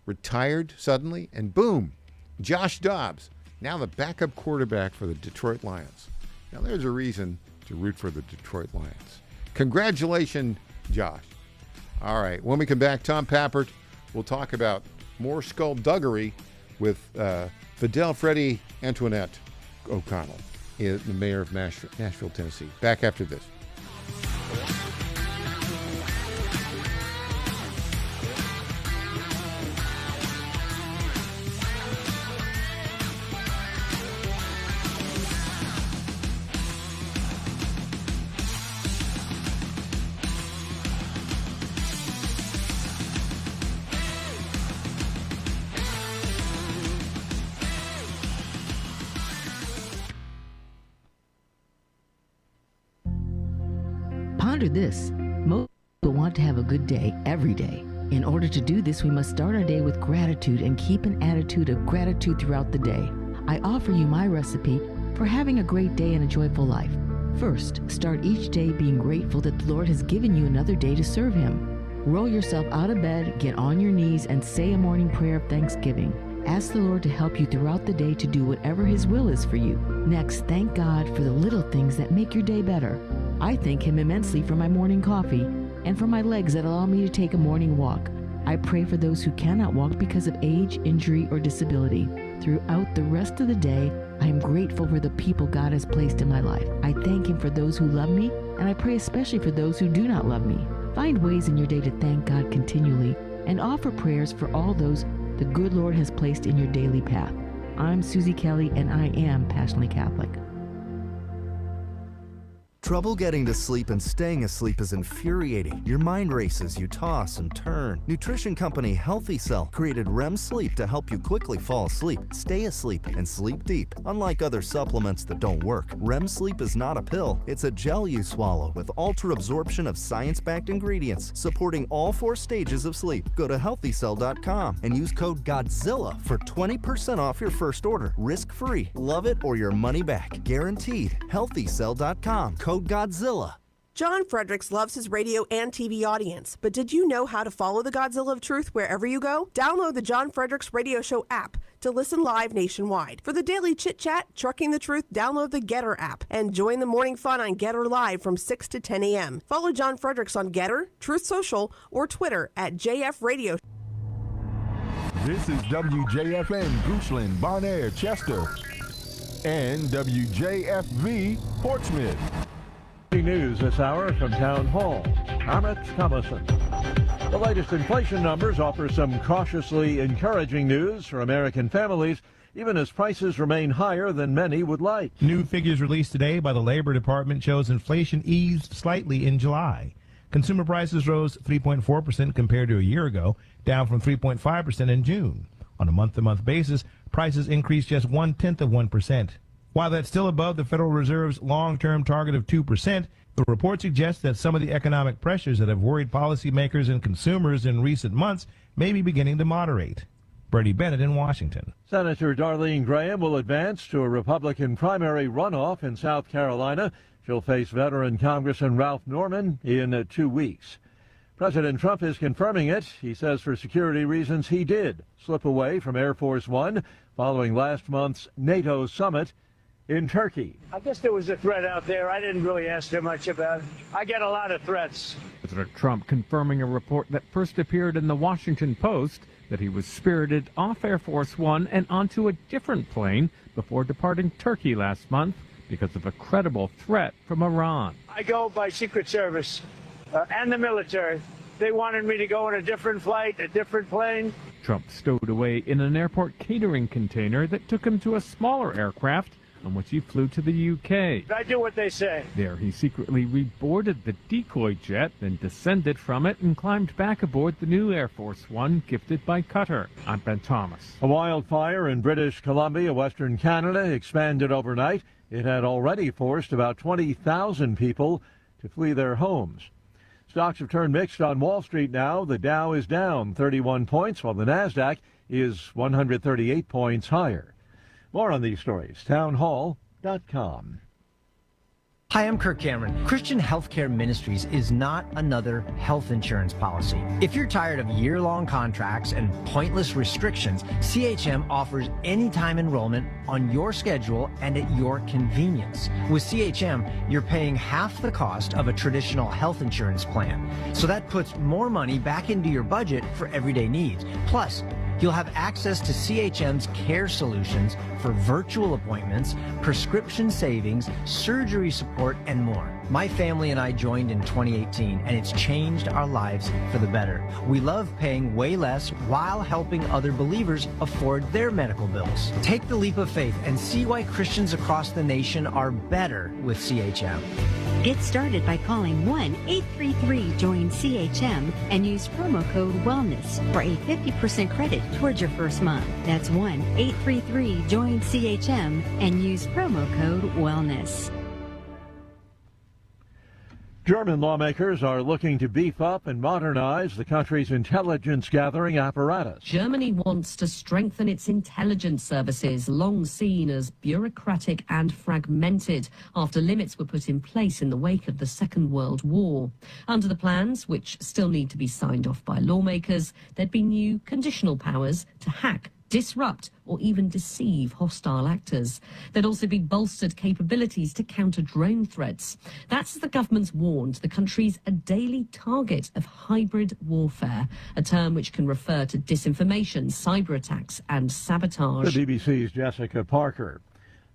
retired suddenly, and boom, Josh Dobbs, now the backup quarterback for the Detroit Lions. Now there's a reason to root for the Detroit Lions. Congratulations, Josh. All right, when we come back, Tom Pappert, we'll talk about more skullduggery with Fidel Freddie Antoinette O'Connell, the mayor of Nashville, Tennessee. Back after this. Ponder this. Most people want to have a good day every day. In order to do this, we must start our day with gratitude and keep an attitude of gratitude throughout the day. I offer you my recipe for having a great day and a joyful life. First, start each day being grateful that the Lord has given you another day to serve Him. Roll yourself out of bed, get on your knees, and say a morning prayer of thanksgiving. Ask the Lord to help you throughout the day to do whatever His will is for you. Next, thank God for the little things that make your day better. I thank Him immensely for my morning coffee and for my legs that allow me to take a morning walk. I pray for those who cannot walk because of age, injury, or disability. Throughout the rest of the day, I am grateful for the people God has placed in my life. I thank Him for those who love me, and I pray especially for those who do not love me. Find ways in your day to thank God continually and offer prayers for all those the good Lord has placed in your daily path. I'm Susie Kelly, and I am passionately Catholic. Trouble getting to sleep and staying asleep is infuriating. Your mind races, you toss and turn. Nutrition company Healthy Cell created REM sleep to help you quickly fall asleep, stay asleep, and sleep deep. Unlike other supplements that don't work, REM sleep is not a pill. It's a gel you swallow with ultra-absorption of science-backed ingredients supporting all 4 stages of sleep. Go to healthycell.com and use code GODZILLA for 20% off your first order. Risk-free. Love it or your money back. Guaranteed. Healthycell.com. Code Godzilla. John Fredericks loves his radio and TV audience, but did you know how to follow the Godzilla of Truth wherever you go? Download the John Fredericks Radio Show app to listen live nationwide. For the daily chit-chat, Trucking the Truth, download the Getter app and join the morning fun on Getter Live from 6 to 10 a.m. Follow John Fredericks on Getter, Truth Social, or Twitter at JF Radio. This is WJFN, Goochland, Bonaire, Chester, and WJFV, Portsmouth. News this hour from Town Hall. Amit Thomason. The latest inflation numbers offer some cautiously encouraging news for American families, even as prices remain higher than many would like. New figures released today by the Labor Department shows inflation eased slightly in July. Consumer prices rose 3.4% compared to a year ago, down from 3.5% in June. On a month-to-month basis, prices increased just 0.1%. While that's still above the Federal Reserve's long-term target of 2%, the report suggests that some of the economic pressures that have worried policymakers and consumers in recent months may be beginning to moderate. Bertie Bennett in Washington. Senator Darlene Graham will advance to a Republican primary runoff in South Carolina. She'll face veteran Congressman Ralph Norman in 2 weeks. President Trump is confirming it. He says for security reasons he did slip away from Air Force One following last month's NATO summit in Turkey. I guess there was a threat out there. I didn't really ask too much about it. I get a lot of threats. President Trump confirming a report that first appeared in the Washington Post that he was spirited off Air Force One and onto a different plane before departing Turkey last month because of a credible threat from Iran. I go by Secret Service and the military. They wanted me to go on a different flight, a different plane. Trump stowed away in an airport catering container that took him to a smaller aircraft on which he flew to the UK. I do what they say. There he secretly reboarded the decoy jet, then descended from it and climbed back aboard the new Air Force One gifted by Qatar. I'm Ben Thomas. A wildfire in British Columbia, Western Canada, expanded overnight. It had already forced about 20,000 people to flee their homes. Stocks have turned mixed on Wall Street now. The Dow is down 31 points, while the Nasdaq is 138 points higher. More on these stories, townhall.com. Hi, I'm Kirk Cameron. Christian Healthcare Ministries is not another health insurance policy. If you're tired of year-long contracts and pointless restrictions, CHM offers anytime enrollment on your schedule and at your convenience. With CHM, you're paying half the cost of a traditional health insurance plan. So that puts more money back into your budget for everyday needs. Plus, You'll have access to CHM's care solutions for virtual appointments, prescription savings, surgery support, and more. My family and I joined in 2018, and it's changed our lives for the better. We love paying way less while helping other believers afford their medical bills. Take the leap of faith and see why Christians across the nation are better with CHM. Get started by calling 1-833-JOIN-CHM and use promo code WELLNESS for a 50% credit towards your first month. That's 1-833-JOIN-CHM and use promo code WELLNESS. German lawmakers are looking to beef up and modernize the country's intelligence gathering apparatus. Germany wants to strengthen its intelligence services, long seen as bureaucratic and fragmented, after limits were put in place in the wake of the Second World War. Under the plans, which still need to be signed off by lawmakers, there'd be new conditional powers to hack, disrupt or even deceive hostile actors. There'd also be bolstered capabilities to counter drone threats. That's as the government's warned the country's a daily target of hybrid warfare, a term which can refer to disinformation, cyber attacks and sabotage. The BBC's Jessica Parker.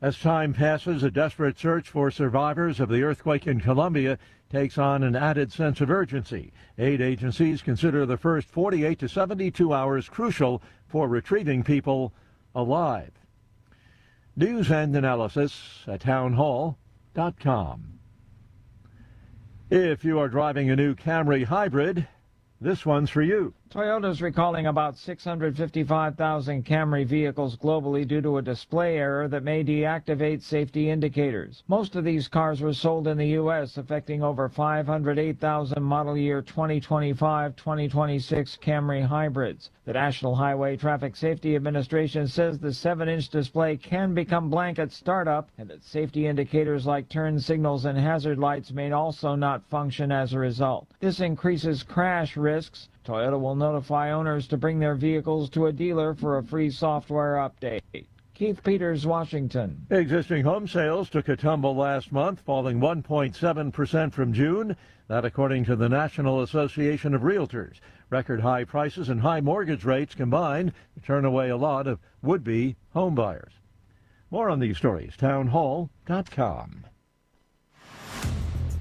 As time passes, a desperate search for survivors of the earthquake in Colombia takes on an added sense of urgency. Aid agencies consider the first 48 to 72 hours crucial for retrieving people alive. News and analysis at townhall.com. If you are driving a new Camry hybrid, this one's for you. Toyota's recalling about 655,000 Camry vehicles globally due to a display error that may deactivate safety indicators. Most of these cars were sold in the U.S., affecting over 508,000 model year 2025-2026 Camry hybrids. The National Highway Traffic Safety Administration says the 7-inch display can become blank at startup, and that safety indicators like turn signals and hazard lights may also not function as a result. This increases crash risks. Toyota will notify owners to bring their vehicles to a dealer for a free software update. Keith Peters, Washington. Existing home sales took a tumble last month, falling 1.7% from June. That according to the National Association of Realtors. Record high prices and high mortgage rates combined to turn away a lot of would-be home buyers. More on these stories, townhall.com.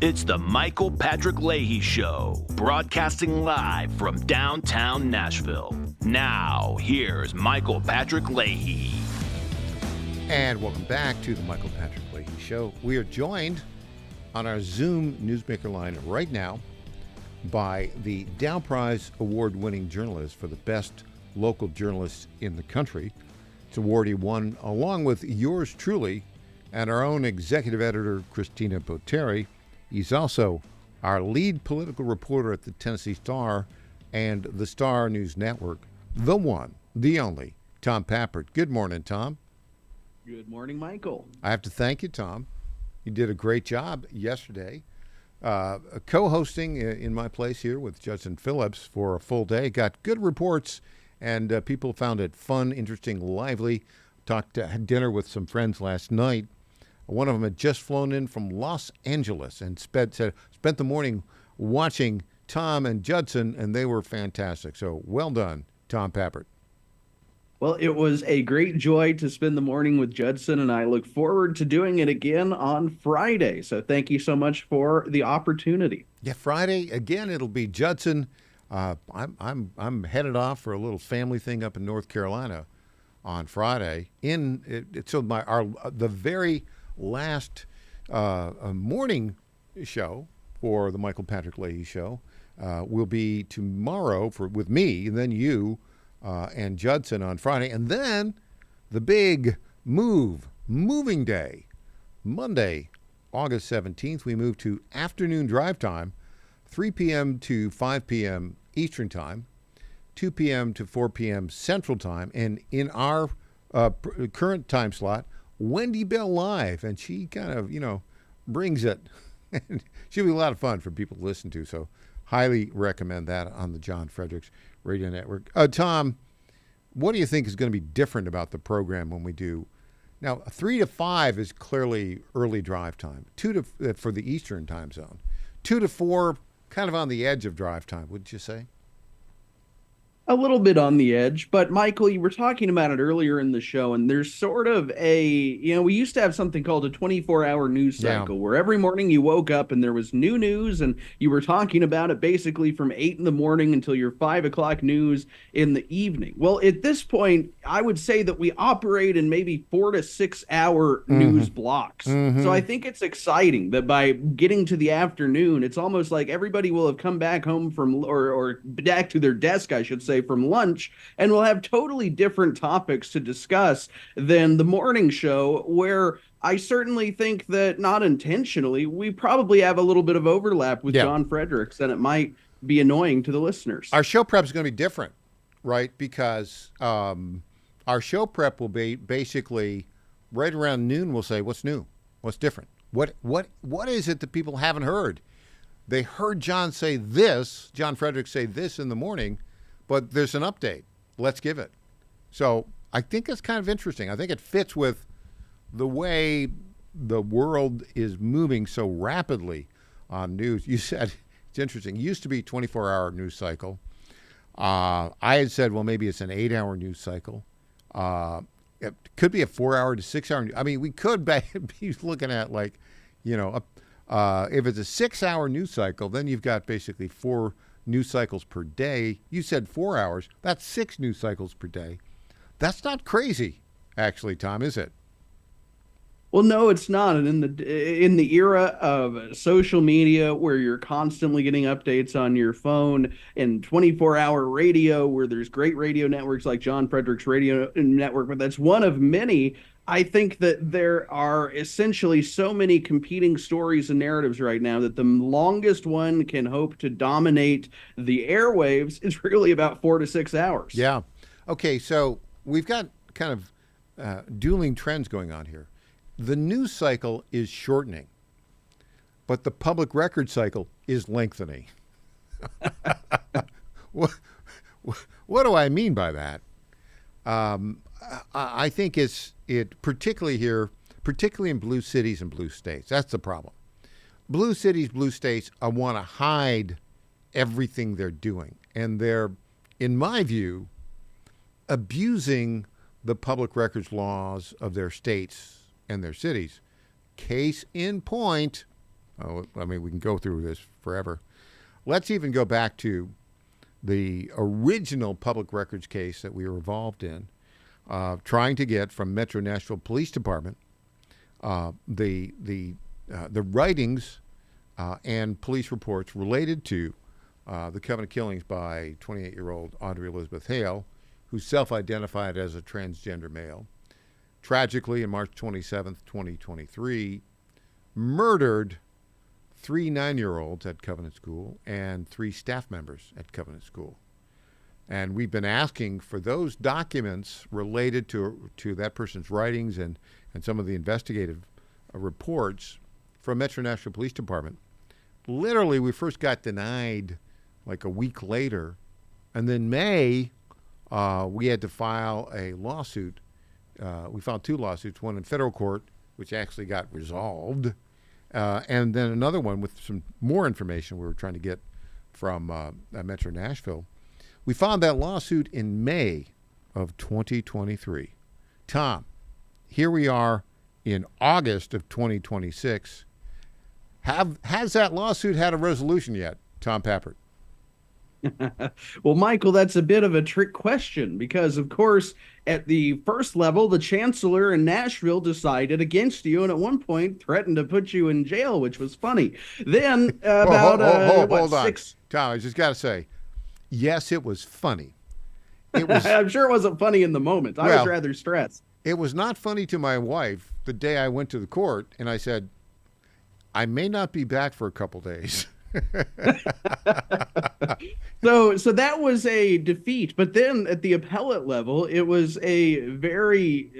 It's the Michael Patrick Leahy Show, broadcasting live from downtown Nashville. Now, here's Michael Patrick Leahy. And welcome back to the Michael Patrick Leahy Show. We are joined on our Zoom Newsmaker line right now by the Dow Prize award-winning journalist for the best local journalist in the country. It's an award he won along with yours truly and our own executive editor, Christina Botteri. He's also our lead political reporter at the Tennessee Star and the Star News Network, the one, the only, Tom Pappert. Good morning, Tom. Good morning, Michael. I have to thank you, Tom. You did a great job yesterday, co-hosting in my place here with Judson Phillips for a full day. Got good reports, and people found it fun, interesting, lively. Had dinner with some friends last night. One of them had just flown in from Los Angeles and spent the morning watching Tom and Judson, and they were fantastic. So well done, Tom Pappert. Well, it was a great joy to spend the morning with Judson, and I look forward to doing it again on Friday. So thank you so much for the opportunity. Yeah, Friday again. It'll be Judson. I'm headed off for a little family thing up in North Carolina on Friday. The very last morning show for the Michael Patrick Leahy Show will be tomorrow with me, and then you and Judson on Friday, and then the big moving day, Monday, August 17th. We move to afternoon drive time, 3 p.m. to 5 p.m. Eastern Time, 2 p.m. to 4 p.m. Central Time, and in our current time slot, Wendy Bell Live, and she kind of, brings it. She'll be a lot of fun for people to listen to, so highly recommend that on the John Fredericks Radio Network. Tom, what do you think is going to be different about the program when we do? Now, 3 to 5 is clearly early drive time, 2 to for the Eastern time zone, 2 to 4 kind of on the edge of drive time, wouldn't you say? A little bit on the edge, but Michael, you were talking about it earlier in the show, and there's sort of we used to have something called a 24-hour news cycle where every morning you woke up and there was new news, and you were talking about it basically from 8 in the morning until your 5 o'clock news in the evening. Well, at this point, I would say that we operate in maybe 4 to 6 hour news blocks. So I think it's exciting that by getting to the afternoon, it's almost like everybody will have come back home from, or back to their desk, I should say, from lunch, and we'll have totally different topics to discuss than the morning show, where I certainly think that, not intentionally, we probably have a little bit of overlap with John Fredericks, and it might be annoying to the listeners. Our show prep is going to be different, right? Because our show prep will be basically right around noon. We'll say, what's new? What's different? What is it that people haven't heard? They heard John Fredericks say this in the morning, but there's an update. Let's give it. So I think it's kind of interesting. I think it fits with the way the world is moving so rapidly on news. You said it's interesting. It used to be 24-hour news cycle. I had said, well, maybe it's an 8-hour news cycle. It could be a 4-hour to 6-hour. I mean, we could be looking at if it's a 6-hour news cycle, then you've got basically 4 news cycles per day. You said 4 hours. That's 6 news cycles per day. That's not crazy, actually, Tom, is it? Well, no, it's not. And in the era of social media, where you're constantly getting updates on your phone, and 24-hour radio, where there's great radio networks like John Fredericks Radio Network, but that's one of many. I think that there are essentially so many competing stories and narratives right now that the longest one can hope to dominate the airwaves is really about 4 to 6 hours. Yeah. Okay, so we've got kind of dueling trends going on here. The news cycle is shortening, but the public record cycle is lengthening. What do I mean by that? I think it particularly in blue cities and blue states. That's the problem. Blue cities, blue states want to hide everything they're doing, and they're, in my view, abusing the public records laws of their states and their cities. Case in point, we can go through this forever. Let's even go back to the original public records case that we were involved in, trying to get from Metro Nashville Police Department the writings and police reports related to the Covenant killings by 28-year-old Audrey Elizabeth Hale, who self-identified as a transgender male. Tragically, on March 27th, 2023, murdered 3 9-year-olds at Covenant School and 3 staff members at Covenant School. And we've been asking for those documents related to that person's writings and some of the investigative reports from Metro Nashville Police Department. Literally, we first got denied like a week later. And then May, we had to file a lawsuit. We filed 2 lawsuits, one in federal court, which actually got resolved, and then another one with some more information we were trying to get from Metro Nashville. We filed that lawsuit in May of 2023. Tom, here we are in August of 2026. Has that lawsuit had a resolution yet, Tom Pappert? Well, Michael, that's a bit of a trick question because, of course, at the first level, the chancellor in Nashville decided against you and at one point threatened to put you in jail, which was funny. Then hold on. Tom, I just got to say, yes, it was funny. I'm sure it wasn't funny in the moment. I was rather stressed. It was not funny to my wife the day I went to the court and I said, I may not be back for a couple days. So that was a defeat, but then at the appellate level, it was a very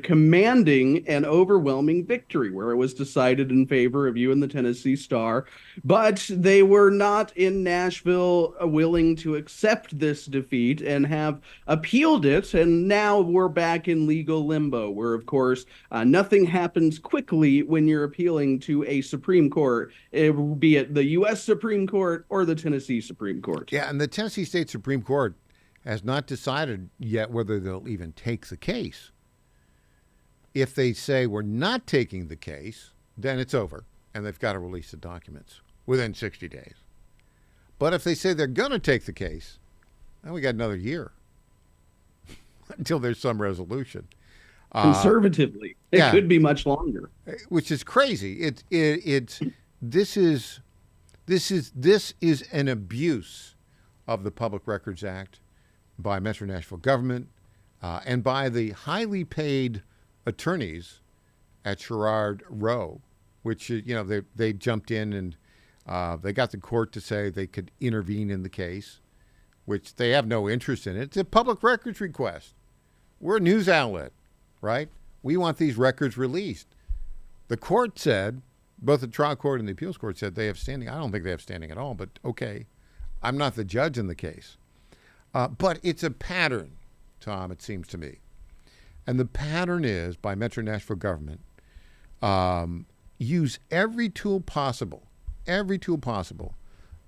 commanding and overwhelming victory where it was decided in favor of you and the Tennessee Star, but they were not in Nashville willing to accept this defeat and have appealed it, and now we're back in legal limbo where, of course, nothing happens quickly when you're appealing to a Supreme Court, be it the U.S. Supreme Court or the Tennessee Supreme Court. Yeah, and the Tennessee State Supreme Court has not decided yet whether they'll even take the case. If they say we're not taking the case, then it's over, and they've got to release the documents within 60 days. But if they say they're going to take the case, then we got another year until there's some resolution. Conservatively, it could be much longer, which is crazy. This is an abuse of the Public Records Act by Metro Nashville government and by the highly paid attorneys at Sherrard Rowe, which they jumped in and they got the court to say they could intervene in the case, which they have no interest in it. It's a public records request. We're a news outlet, right? We want these records released. The court said, both the trial court and the appeals court said they have standing. I don't think they have standing at all, but okay. I'm not the judge in the case. But it's a pattern, Tom, it seems to me. And the pattern is, by Metro Nashville government, use every tool possible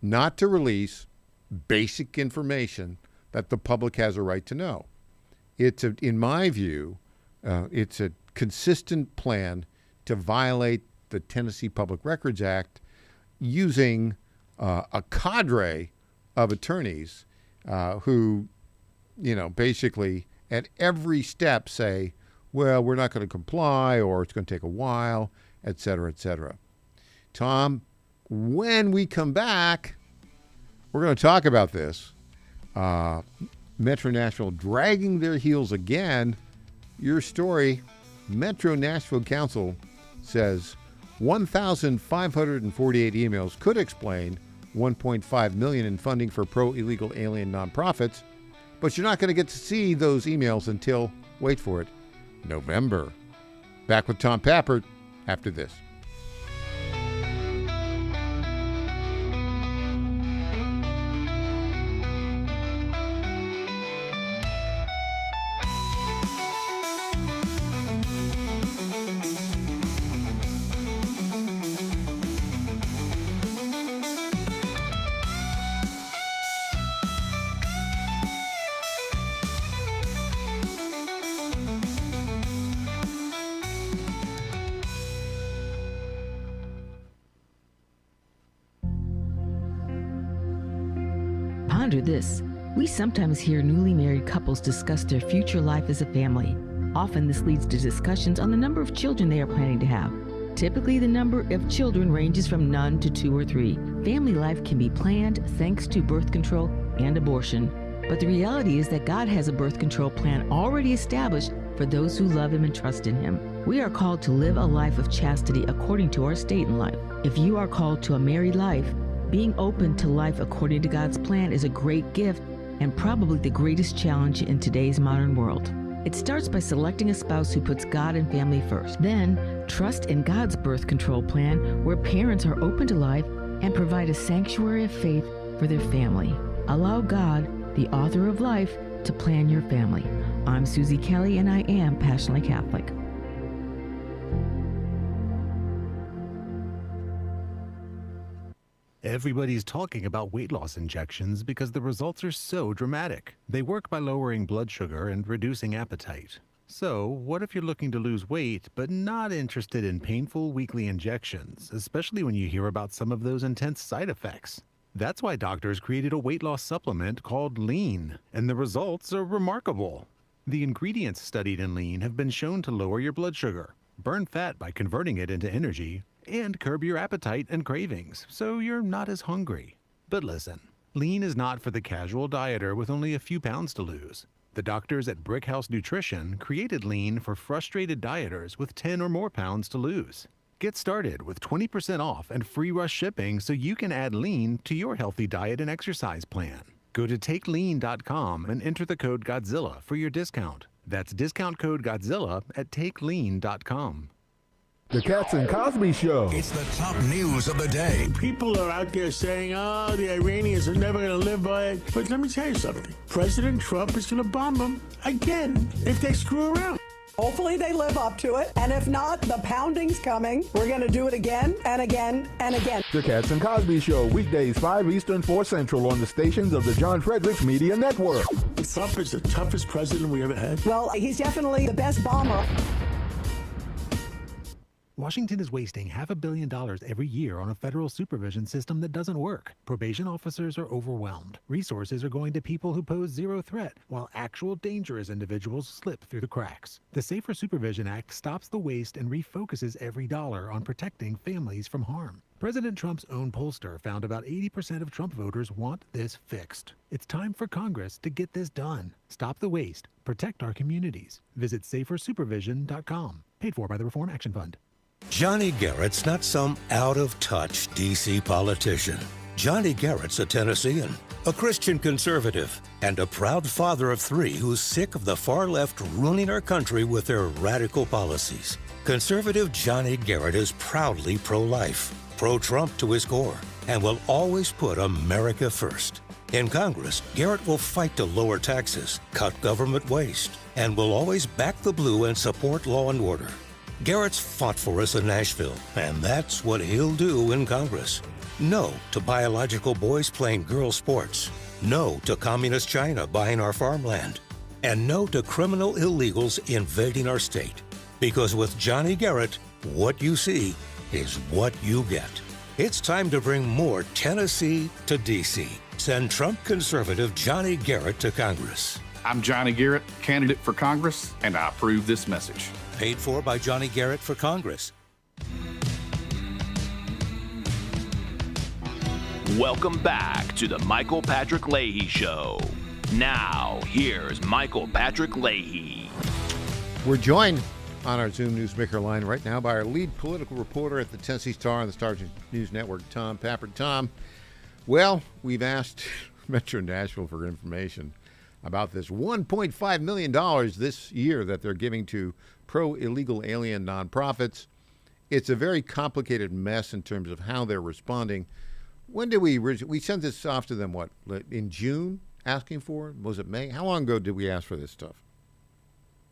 not to release basic information that the public has a right to know. In my view, it's a consistent plan to violate the Tennessee Public Records Act using a cadre of attorneys who, basically at every step say, well, we're not going to comply, or it's going to take a while, et cetera, et cetera. Tom, when we come back, we're going to talk about this. Metro Nashville dragging their heels again. Your story, Metro Nashville Council says 1,548 emails could explain $1.5 million in funding for pro-illegal alien nonprofits, but you're not going to get to see those emails until, wait for it, November. Back with Tom Pappert after this. Ponder this. We sometimes hear newly married couples discuss their future life as a family. Often this leads to discussions on the number of children they are planning to have. Typically, the number of children ranges from none to 2 or 3. Family life can be planned thanks to birth control and abortion. But the reality is that God has a birth control plan already established for those who love Him and trust in Him. We are called to live a life of chastity according to our state in life. If you are called to a married life, being open to life according to God's plan is a great gift and probably the greatest challenge in today's modern world. It starts by selecting a spouse who puts God and family first. Then, trust in God's birth control plan where parents are open to life and provide a sanctuary of faith for their family. Allow God, the author of life, to plan your family. I'm Susie Kelly, and I am passionately Catholic. Everybody's talking about weight loss injections because the results are so dramatic. They work by lowering blood sugar and reducing appetite. So, what if you're looking to lose weight but not interested in painful weekly injections, especially when you hear about some of those intense side effects? That's why doctors created a weight loss supplement called Lean, and the results are remarkable. The ingredients studied in Lean have been shown to lower your blood sugar, burn fat by converting it into energy, and curb your appetite and cravings, so you're not as hungry. But listen, Lean is not for the casual dieter with only a few pounds to lose. The doctors at Brickhouse Nutrition created Lean for frustrated dieters with 10 or more pounds to lose. Get started with 20% off and free rush shipping so you can add Lean to your healthy diet and exercise plan. Go to takelean.com and enter the code Godzilla for your discount. That's discount code Godzilla at takelean.com. The Cats and Cosby Show. It's the top news of the day. People are out there saying, the Iranians are never going to live by it. But let me tell you something. President Trump is going to bomb them again if they screw around. Hopefully they live up to it. And if not, the pounding's coming. We're going to do it again and again and again. The Cats and Cosby Show, weekdays 5 Eastern, 4 Central on the stations of the John Fredericks Media Network. Trump is the toughest president we ever had. Well, he's definitely the best bomber. Washington is wasting $500 million every year on a federal supervision system that doesn't work. Probation officers are overwhelmed. Resources are going to people who pose zero threat, while actual dangerous individuals slip through the cracks. The Safer Supervision Act stops the waste and refocuses every dollar on protecting families from harm. President Trump's own pollster found about 80% of Trump voters want this fixed. It's time for Congress to get this done. Stop the waste. Protect our communities. Visit safersupervision.com. Paid for by the Reform Action Fund. Johnny Garrett's not some out-of-touch D.C. politician. Johnny Garrett's a Tennessean, a Christian conservative, and a proud father of three who's sick of the far left ruining our country with their radical policies. Conservative Johnny Garrett is proudly pro-life, pro-Trump to his core, and will always put America first. In Congress, Garrett will fight to lower taxes, cut government waste, and will always back the blue and support law and order. Garrett's fought for us in Nashville, and that's what he'll do in Congress. No to biological boys playing girl sports. No to communist China buying our farmland. And no to criminal illegals invading our state. Because with Johnny Garrett, what you see is what you get. It's time to bring more Tennessee to D.C. Send Trump conservative Johnny Garrett to Congress. I'm Johnny Garrett, candidate for Congress, and I approve this message. Paid for by Johnny Garrett for Congress. Welcome back to the Michael Patrick Leahy Show. Now, here's Michael Patrick Leahy. We're joined on our Zoom Newsmaker line right now by our lead political reporter at the Tennessee Star and the Star News Network, Tom Pappert. Tom, well, we've asked Metro Nashville for information about this $1.5 million this year that they're giving to pro-illegal alien nonprofits. It's a very complicated mess in terms of how they're responding. When did we sent this off to them, what, in June, asking for it? Was it May? How long ago did we ask for this stuff?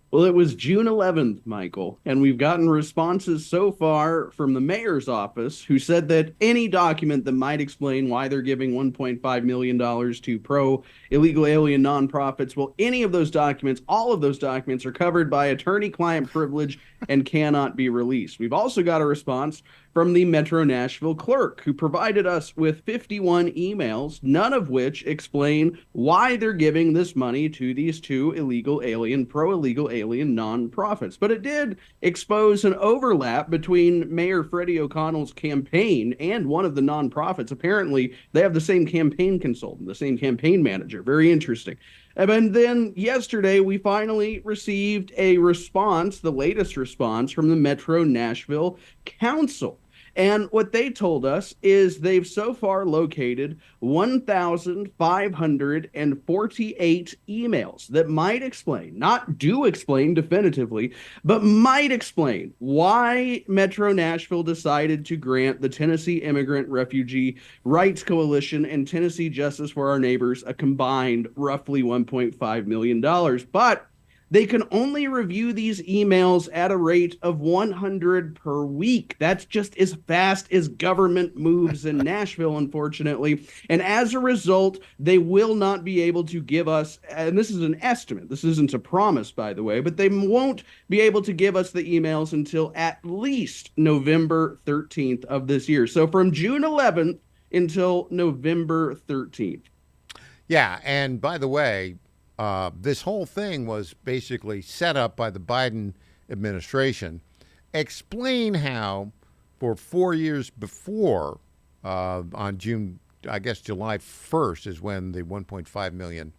Well, it was June 11th, Michael, and we've gotten responses so far from the mayor's office, who said that any document that might explain why they're giving $1.5 million to pro-illegal alien nonprofits, well, any of those documents, all of those documents are covered by attorney-client privilege and cannot be released. We've also got a response from the Metro Nashville clerk, who provided us with 51 emails, none of which explain why they're giving this money to these two pro-illegal alien nonprofits. But it did expose an overlap between Mayor Freddie O'Connell's campaign and one of the nonprofits. Apparently, they have the same campaign consultant, the same campaign manager. Very interesting. And then yesterday, we finally received a response, the latest response from the Metro Nashville Council. And what they told us is they've so far located 1,548 emails that might explain, not do explain definitively, but might explain why Metro Nashville decided to grant the Tennessee Immigrant Refugee Rights Coalition and Tennessee Justice for Our Neighbors a combined roughly $1.5 million. But they can only review these emails at a rate of 100 per week. That's just as fast as government moves in Nashville, unfortunately. And as a result, they will not be able to give us, and this is an estimate, this isn't a promise, by the way, but they won't be able to give us the emails until at least November 13th of this year. So from June 11th until November 13th. Yeah, and by the way, this whole thing was basically set up by the Biden administration. Explain how, for 4 years before, on June, I guess July 1st is when the $1.5 million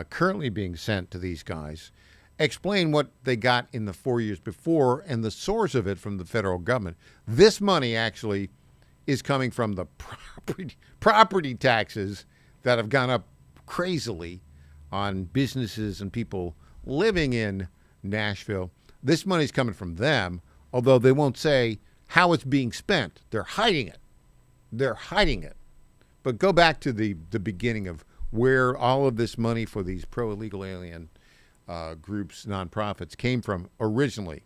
currently being sent to these guys. Explain what they got in the 4 years before and the source of it from the federal government. This money actually is coming from the property taxes that have gone up crazily on businesses and people living in Nashville. This money's coming from them, although they won't say how it's being spent. They're hiding it. But go back to the beginning of where all of this money for these pro-illegal alien groups, nonprofits, came from originally.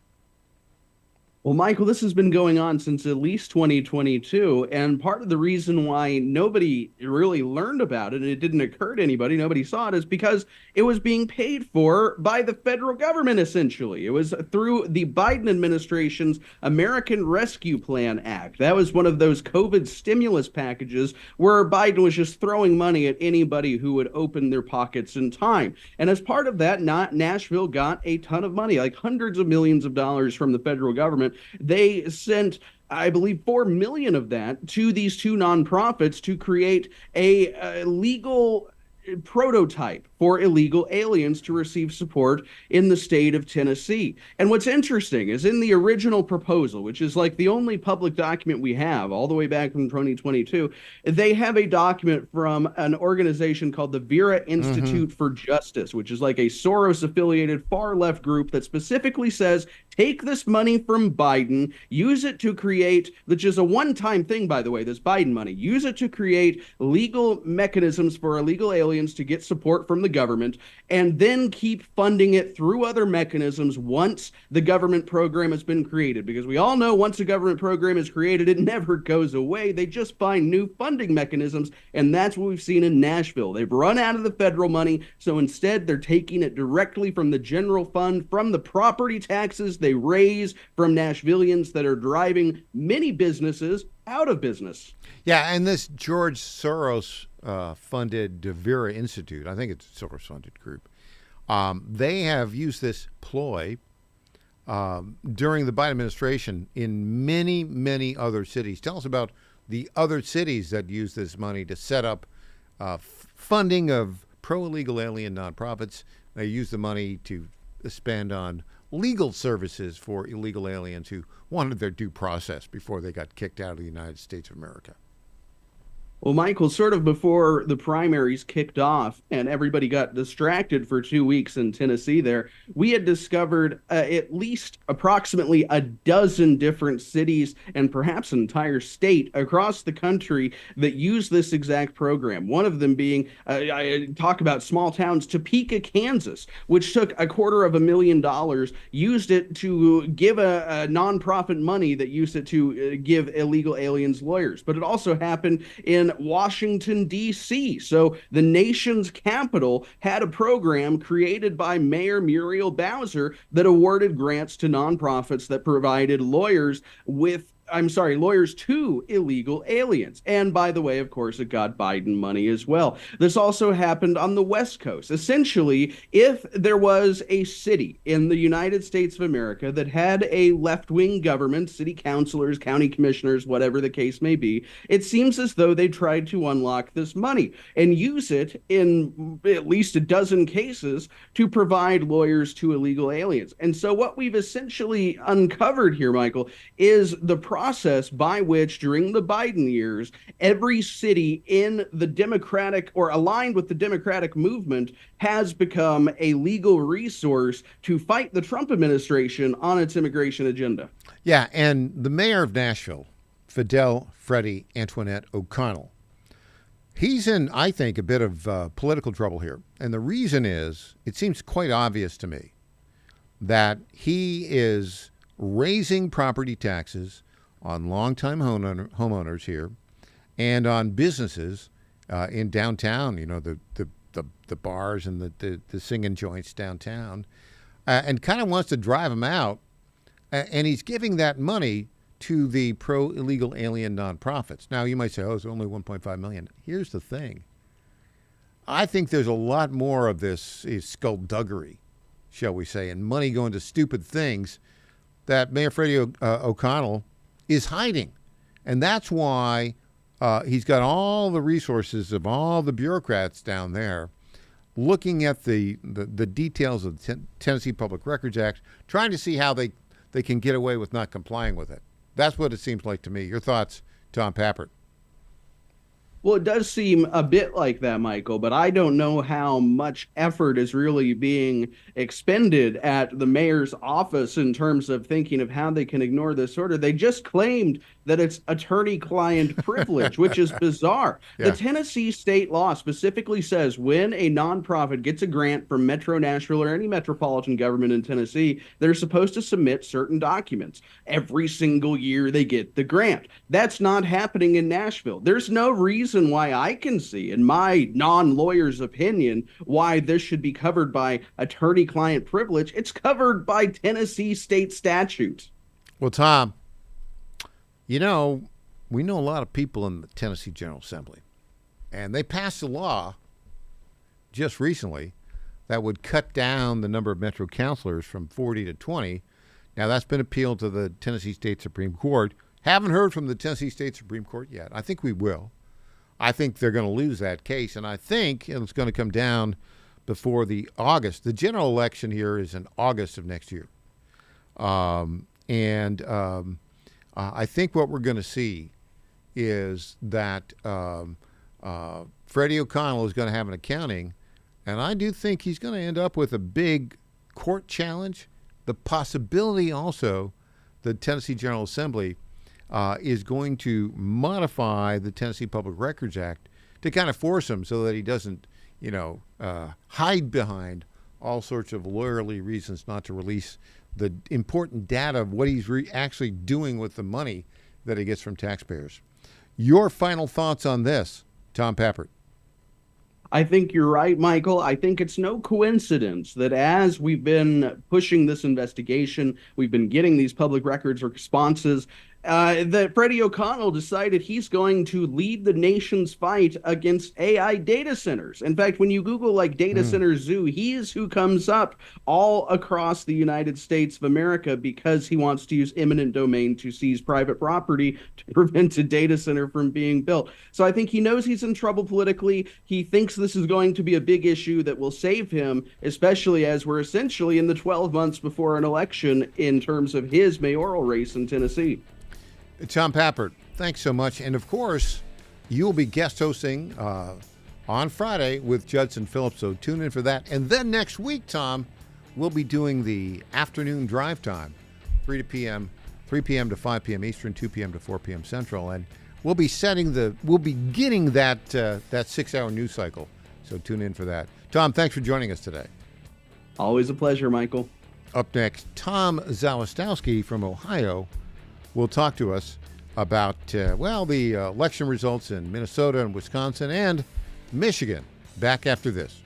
Well, Michael, this has been going on since at least 2022, and part of the reason why nobody really learned about it and it didn't occur to anybody, nobody saw it, is because it was being paid for by the federal government, essentially. It was through the Biden administration's American Rescue Plan Act. That was one of those COVID stimulus packages where Biden was just throwing money at anybody who would open their pockets in time. And as part of that, Nashville got a ton of money, like hundreds of millions of dollars from the federal government. They sent, I believe, 4 million of that to these two nonprofits to create a legal prototype for illegal aliens to receive support in the state of Tennessee. And what's interesting is in the original proposal, which is like the only public document we have all the way back from 2022, they have a document from an organization called the Vera Institute for Justice, which is like a Soros-affiliated far-left group that specifically says, take this money from Biden, use it to create, which is a one-time thing, by the way, this Biden money, use it to create legal mechanisms for illegal aliens to get support from the government, and then keep funding it through other mechanisms once the government program has been created. Because we all know once a government program is created, it never goes away. They just find new funding mechanisms, and that's what we've seen in Nashville. They've run out of the federal money, so instead they're taking it directly from the general fund, from the property taxes they raise from Nashvillians that are driving many businesses out of business. Yeah, and this George Soros funded Vera Institute, I think it's a Soros-funded group, they have used this ploy during the Biden administration in many, many other cities. Tell us about the other cities that use this money to set up funding of pro-illegal alien nonprofits. They use the money to spend on legal services for illegal aliens who wanted their due process before they got kicked out of the United States of America. Well, Michael, sort of before the primaries kicked off and everybody got distracted for 2 weeks in Tennessee there, we had discovered at least approximately a dozen different cities and perhaps an entire state across the country that use this exact program. One of them being, I talk about small towns, Topeka, Kansas, which took $250,000, used it to give a nonprofit money that used it to give illegal aliens lawyers. But it also happened in Washington, D.C. So the nation's capital had a program created by Mayor Muriel Bowser that awarded grants to nonprofits that provided lawyers to illegal aliens. And by the way, of course, it got Biden money as well. This also happened on the West Coast. Essentially, if there was a city in the United States of America that had a left-wing government, city councilors, county commissioners, whatever the case may be, it seems as though they tried to unlock this money and use it in at least a dozen cases to provide lawyers to illegal aliens. And so what we've essentially uncovered here, Michael, is the process by which during the Biden years, every city in the Democratic or aligned with the Democratic movement has become a legal resource to fight the Trump administration on its immigration agenda. Yeah, and the mayor of Nashville, Fidel Freddie Antoinette O'Connell, he's in, I think, a bit of political trouble here. And the reason is, it seems quite obvious to me that he is raising property taxes on longtime homeowners here and on businesses in downtown, you know, the bars and the singing joints downtown, and kind of wants to drive them out. And he's giving that money to the pro-illegal alien nonprofits. Now, you might say, oh, it's only $1.5 million. Here's the thing. I think there's a lot more of this skullduggery, shall we say, and money going to stupid things that Mayor Freddie O'Connell is hiding. And that's why he's got all the resources of all the bureaucrats down there looking at the details of the Tennessee Public Records Act, trying to see how they can get away with not complying with it. That's what it seems like to me. Your thoughts, Tom Pappert? Well, it does seem a bit like that, Michael, but I don't know how much effort is really being expended at the mayor's office in terms of thinking of how they can ignore this order. They just claimed that it's attorney-client privilege, which is bizarre. Yeah. The Tennessee state law specifically says when a nonprofit gets a grant from Metro Nashville or any metropolitan government in Tennessee, they're supposed to submit certain documents. Every single year they get the grant. That's not happening in Nashville. There's no reason why I can see, in my non-lawyer's opinion, why this should be covered by attorney-client privilege. It's covered by Tennessee state statute. Well, Tom, we know a lot of people in the Tennessee General Assembly, and they passed a law just recently that would cut down the number of Metro councilors from 40 to 20. Now, that's been appealed to the Tennessee State Supreme Court. Haven't heard from the Tennessee State Supreme Court yet. I think we will. I think they're going to lose that case, and I think it's going to come down before the general election here is in August of next year. I think what we're going to see is that Freddie O'Connell is going to have an accounting, and I do think he's going to end up with a big court challenge. The possibility also the Tennessee General Assembly is going to modify the Tennessee Public Records Act to kind of force him so that he doesn't, hide behind all sorts of lawyerly reasons not to release the important data of what he's actually doing with the money that he gets from taxpayers. Your final thoughts on this, Tom Pappert? I think you're right, Michael. I think it's no coincidence that as we've been pushing this investigation, we've been getting these public records responses, that Freddie O'Connell decided he's going to lead the nation's fight against AI data centers. In fact, when you Google data center zoo, he's who comes up all across the United States of America because he wants to use eminent domain to seize private property to prevent a data center from being built. So I think he knows he's in trouble politically. He thinks this is going to be a big issue that will save him, especially as we're essentially in the 12 months before an election in terms of his mayoral race in Tennessee. Tom Pappert, thanks so much. And, of course, you'll be guest hosting on Friday with Judson Phillips, so tune in for that. And then next week, Tom, we'll be doing the afternoon drive time, 3 p.m. to 5 p.m. Eastern, 2 p.m. to 4 p.m. Central. And we'll be beginning that 6-hour news cycle, so tune in for that. Tom, thanks for joining us today. Always a pleasure, Michael. Up next, Tom Zawistowski from Ohio will talk to us about, the election results in Minnesota and Wisconsin and Michigan. Back after this.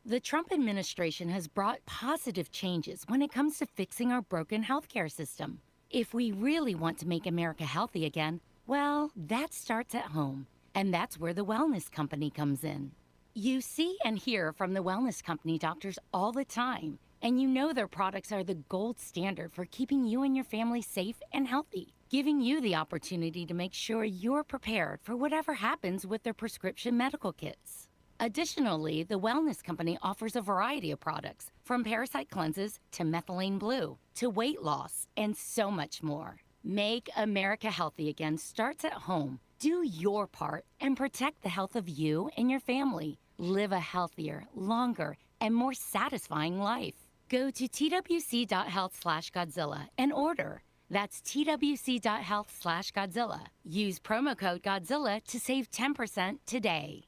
The Trump administration has brought positive changes when it comes to fixing our broken healthcare system. If we really want to make America healthy again, well, that starts at home, and that's where the Wellness Company comes in. You see and hear from the Wellness Company doctors all the time, and you know their products are the gold standard for keeping you and your family safe and healthy, giving you the opportunity to make sure you're prepared for whatever happens with their prescription medical kits. Additionally, the Wellness Company offers a variety of products, from parasite cleanses to methylene blue to weight loss and so much more. Make America healthy again starts at home. Do your part and protect the health of you and your family. Live a healthier, longer, and more satisfying life. Go to twc.health/Godzilla and order. That's twc.health/Godzilla. Use promo code Godzilla to save 10% today.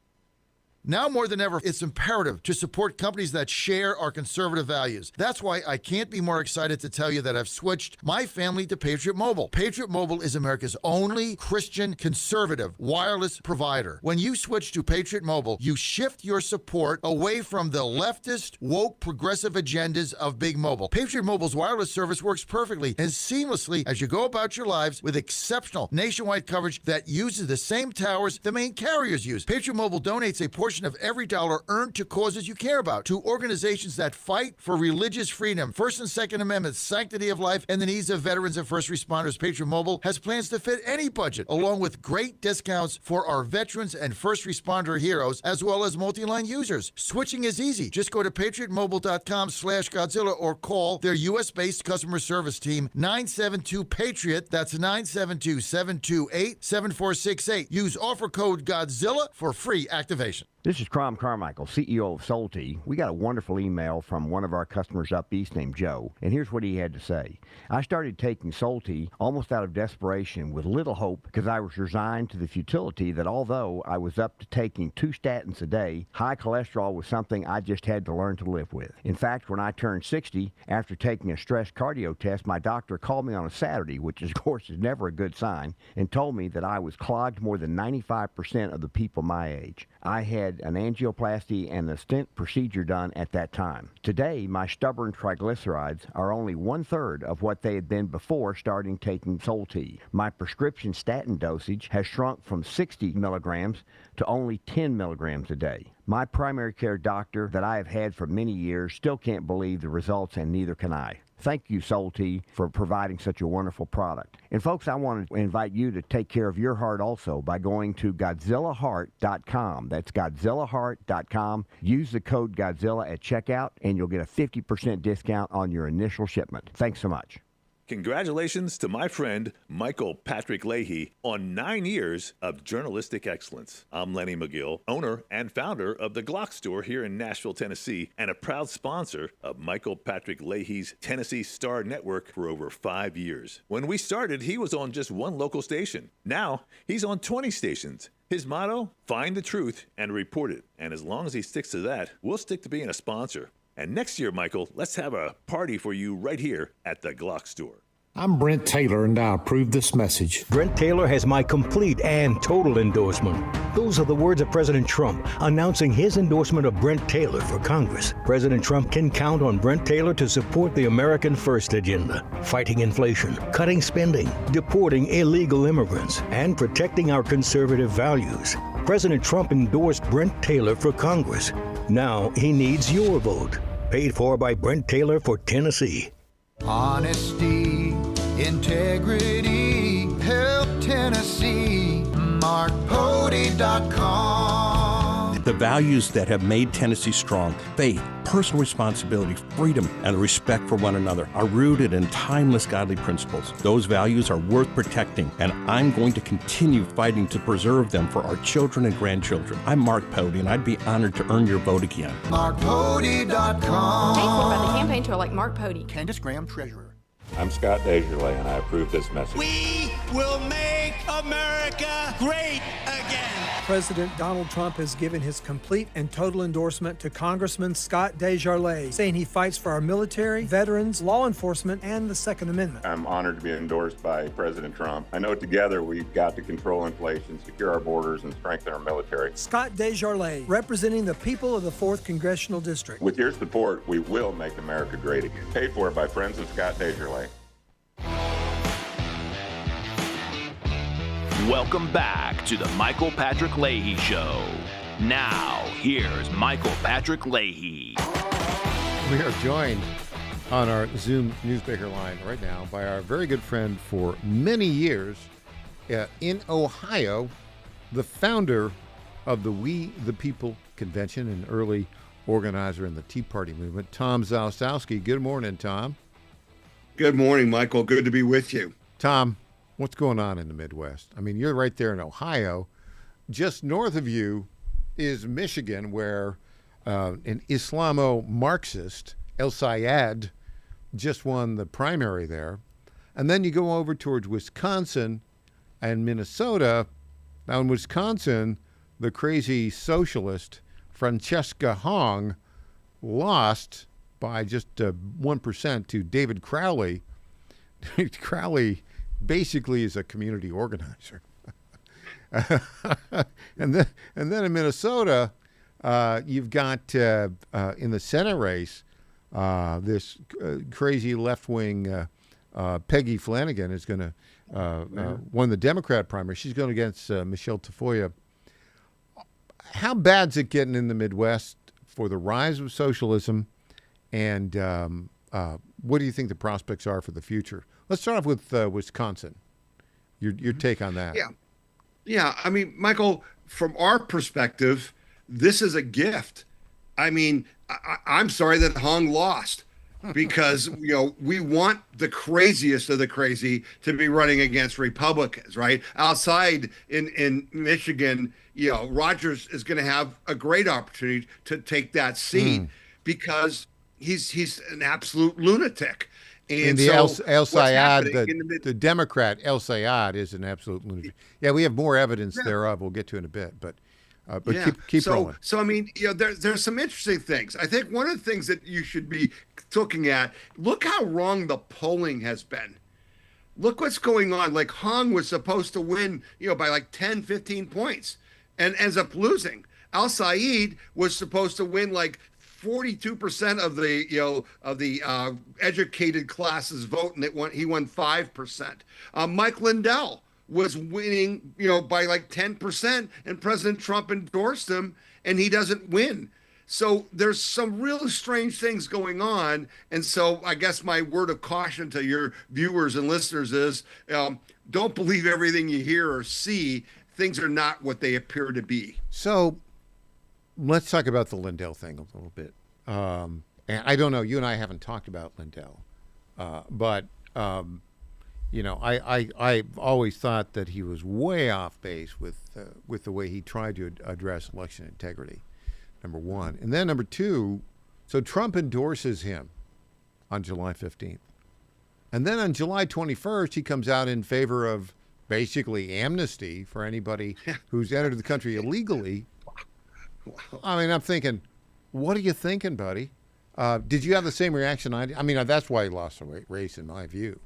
Now more than ever, it's imperative to support companies that share our conservative values. That's why I can't be more excited to tell you that I've switched my family to Patriot Mobile. Patriot Mobile is America's only Christian conservative wireless provider. When you switch to Patriot Mobile, you shift your support away from the leftist, woke, progressive agendas of Big Mobile. Patriot Mobile's wireless service works perfectly and seamlessly as you go about your lives with exceptional nationwide coverage that uses the same towers the main carriers use. Patriot Mobile donates a portion portion of every dollar earned to causes you care about, to organizations that fight for religious freedom, First and Second Amendments, sanctity of life, and the needs of veterans and first responders. Patriot Mobile has plans to fit any budget, along with great discounts for our veterans and first responder heroes, as well as multi-line users. Switching is easy. Just go to patriotmobile.com/Godzilla or call their U.S.-based customer service team, 972-PATRIOT. That's 972-728-7468. Use offer code Godzilla for free activation. This is Crom Carmichael, CEO of Salty. We got a wonderful email from one of our customers up east named Joe, and here's what he had to say. I started taking Salty almost out of desperation with little hope because I was resigned to the futility that although I was up to taking 2 statins a day, high cholesterol was something I just had to learn to live with. In fact, when I turned 60, after taking a stress cardio test, my doctor called me on a Saturday, which of course is never a good sign, and told me that I was clogged more than 95% of the people my age. I had an angioplasty and a stent procedure done at that time. Today, my stubborn triglycerides are only 1/3 of what they had been before starting taking Sol-T. My prescription statin dosage has shrunk from 60 milligrams to only 10 milligrams a day. My primary care doctor that I have had for many years still can't believe the results, and neither can I. Thank you, Sol-T, for providing such a wonderful product. And folks, I want to invite you to take care of your heart also by going to GodzillaHeart.com. That's GodzillaHeart.com. Use the code Godzilla at checkout, and you'll get a 50% discount on your initial shipment. Thanks so much. Congratulations to my friend Michael Patrick Leahy on 9 years of journalistic excellence. I'm Lenny McGill, owner and founder of the Glock Store here in Nashville, Tennessee, and a proud sponsor of Michael Patrick Leahy's Tennessee Star Network for over 5 years. When we started, he was on just one local station. Now, he's on 20 stations. His motto, find the truth and report it. And as long as he sticks to that, we'll stick to being a sponsor. And next year, Michael, let's have a party for you right here at the Glock Store. I'm Brent Taylor, and I approve this message. Brent Taylor has my complete and total endorsement. Those are the words of President Trump announcing his endorsement of Brent Taylor for Congress. President Trump can count on Brent Taylor to support the American First agenda, fighting inflation, cutting spending, deporting illegal immigrants, and protecting our conservative values. President Trump endorsed Brent Taylor for Congress. Now he needs your vote. Paid for by Brent Taylor for Tennessee. Honesty, integrity, help Tennessee, markpody.com. The values that have made Tennessee strong, faith, personal responsibility, freedom, and respect for one another, are rooted in timeless godly principles. Those values are worth protecting, and I'm going to continue fighting to preserve them for our children and grandchildren. I'm Mark Pody, and I'd be honored to earn your vote again. markpody.com. Paid for by the campaign to elect Mark Pody. Candace Graham, Treasurer. I'm Scott Desjardins, and I approve this message. We will make America great again. President Donald Trump has given his complete and total endorsement to Congressman Scott Desjardins, saying he fights for our military, veterans, law enforcement, and the Second Amendment. I'm honored to be endorsed by President Trump. I know together we've got to control inflation, secure our borders, and strengthen our military. Scott Desjardins, representing the people of the 4th Congressional District. With your support, we will make America great again. Paid for by friends of Scott Desjardins. Welcome back to the Michael Patrick Leahy Show. Now, here's Michael Patrick Leahy. We are joined on our Zoom newsmaker line right now by our very good friend for many years in Ohio, the founder of the We the People Convention, an early organizer in the Tea Party movement, Tom Zalstowski. Good morning, Tom. Good morning, Michael. Good to be with you. Tom, what's going on in the Midwest? I mean, you're right there in Ohio. Just north of you is Michigan, where an Islamo-Marxist, El Sayed, just won the primary there. And then you go over towards Wisconsin and Minnesota. Now, in Wisconsin, the crazy socialist Francesca Hong lost by just 1% to David Crowley. Crowley basically is a community organizer. and then in Minnesota, you've got in the Senate race this crazy left-wing Peggy Flanagan is going to won the Democrat primary. She's going against Michelle Tafoya. How bad's it getting in the Midwest for the rise of socialism, and what do you think the prospects are for the future? Let's start off with Wisconsin. Your take on that? Yeah. I mean, Michael, from our perspective, this is a gift. I mean, I'm sorry that Hong lost, because we want the craziest of the crazy to be running against Republicans, right? Outside in Michigan, Rogers is going to have a great opportunity to take that seat because he's an absolute lunatic. And the El Sayad, the Democrat El Sayad, is an absolute lunatic. Yeah, we have more evidence thereof. We'll get to in a bit, but keep rolling. So I mean, there's some interesting things. I think one of the things that you should be looking at, look how wrong the polling has been. Look what's going on. Like Hong was supposed to win, by like 10, 15 points and ends up losing. Al Sayed was supposed to win like 42% of the educated classes vote, and he won 5%. Mike Lindell was winning, by like 10%, and President Trump endorsed him, and he doesn't win. So there's some real strange things going on. And so I guess my word of caution to your viewers and listeners is don't believe everything you hear or see. Things are not what they appear to be. So let's talk about the Lindell thing a little bit. And I don't know, you and I haven't talked about Lindell, but I've always thought that he was way off base with the way he tried to address election integrity, number one. And then number two, so Trump endorses him on July 15th. And then on July 21st, he comes out in favor of basically amnesty for anybody who's entered the country illegally. I mean, I'm thinking, what are you thinking, buddy? Did you have the same reaction I did? I mean, that's why he lost the race, in my view.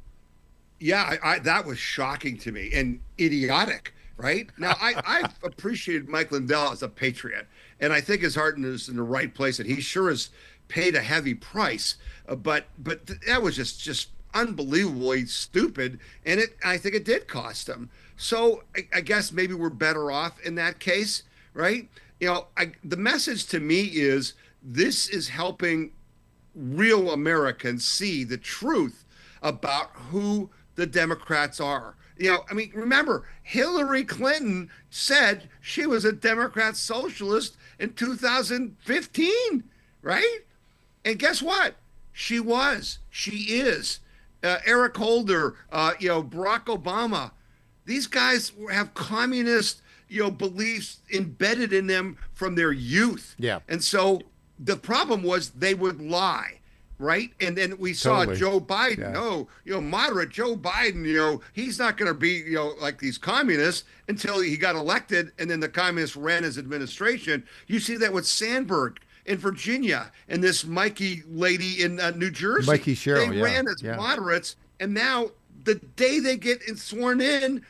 Yeah, that was shocking to me and idiotic, right? Now, I've appreciated Mike Lindell as a patriot, and I think his heart is in the right place, and he sure has paid a heavy price. But that was just unbelievably stupid, and I think it did cost him. So I guess maybe we're better off in that case, right? The message to me is this is helping real Americans see the truth about who the Democrats are. I mean, remember, Hillary Clinton said she was a Democrat socialist in 2015, right? And guess what? She was. She is. Eric Holder, Barack Obama. These guys have communist beliefs embedded in them from their youth. Yeah. And so the problem was they would lie, right? And then we saw Joe Biden. Yeah. Moderate Joe Biden, he's not going to be, like these communists until he got elected, and then the communists ran his administration. You see that with Sandberg in Virginia and this Mikey lady in New Jersey. Mikey Sherrill, They ran as moderates, and now the day they get sworn in,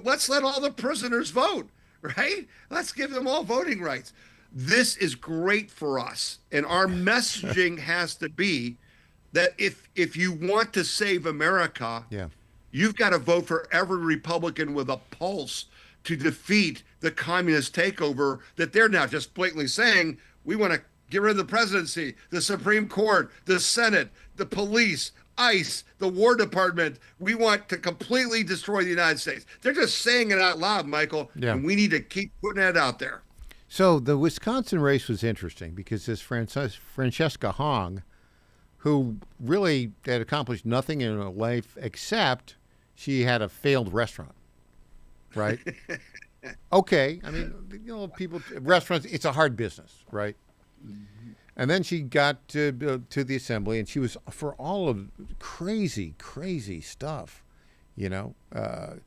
let's let all the prisoners vote, right? Let's give them all voting rights. This is great for us. And our messaging has to be that if you want to save America, you've got to vote for every Republican with a pulse to defeat the communist takeover that they're now just blatantly saying, we want to get rid of the presidency, the Supreme Court, the Senate, the police, ICE, the War Department. We want to completely destroy the United States. They're just saying it out loud, Michael, and we need to keep putting it out there. So the Wisconsin race was interesting because this Francesca Hong, who really had accomplished nothing in her life except she had a failed restaurant, right? Okay, I mean, restaurants, it's a hard business, right? Mm-hmm. And then she got to the assembly, and she was for all of crazy stuff, But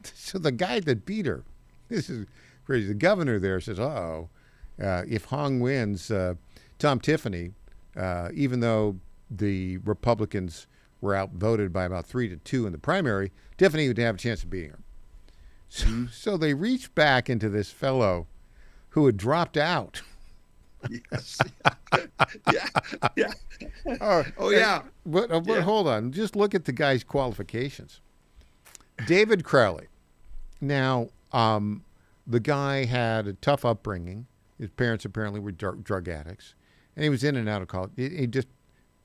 so the guy that beat her, this is crazy. The governor there says, if Hong wins, Tom Tiffany, even though the Republicans were outvoted by about 3-2 in the primary, Tiffany would have a chance of beating her. So they reached back into this fellow who had dropped out. Yes. Yeah. But hold on. Just look at the guy's qualifications. David Crowley. Now, the guy had a tough upbringing. His parents apparently were drug addicts, and he was in and out of college. He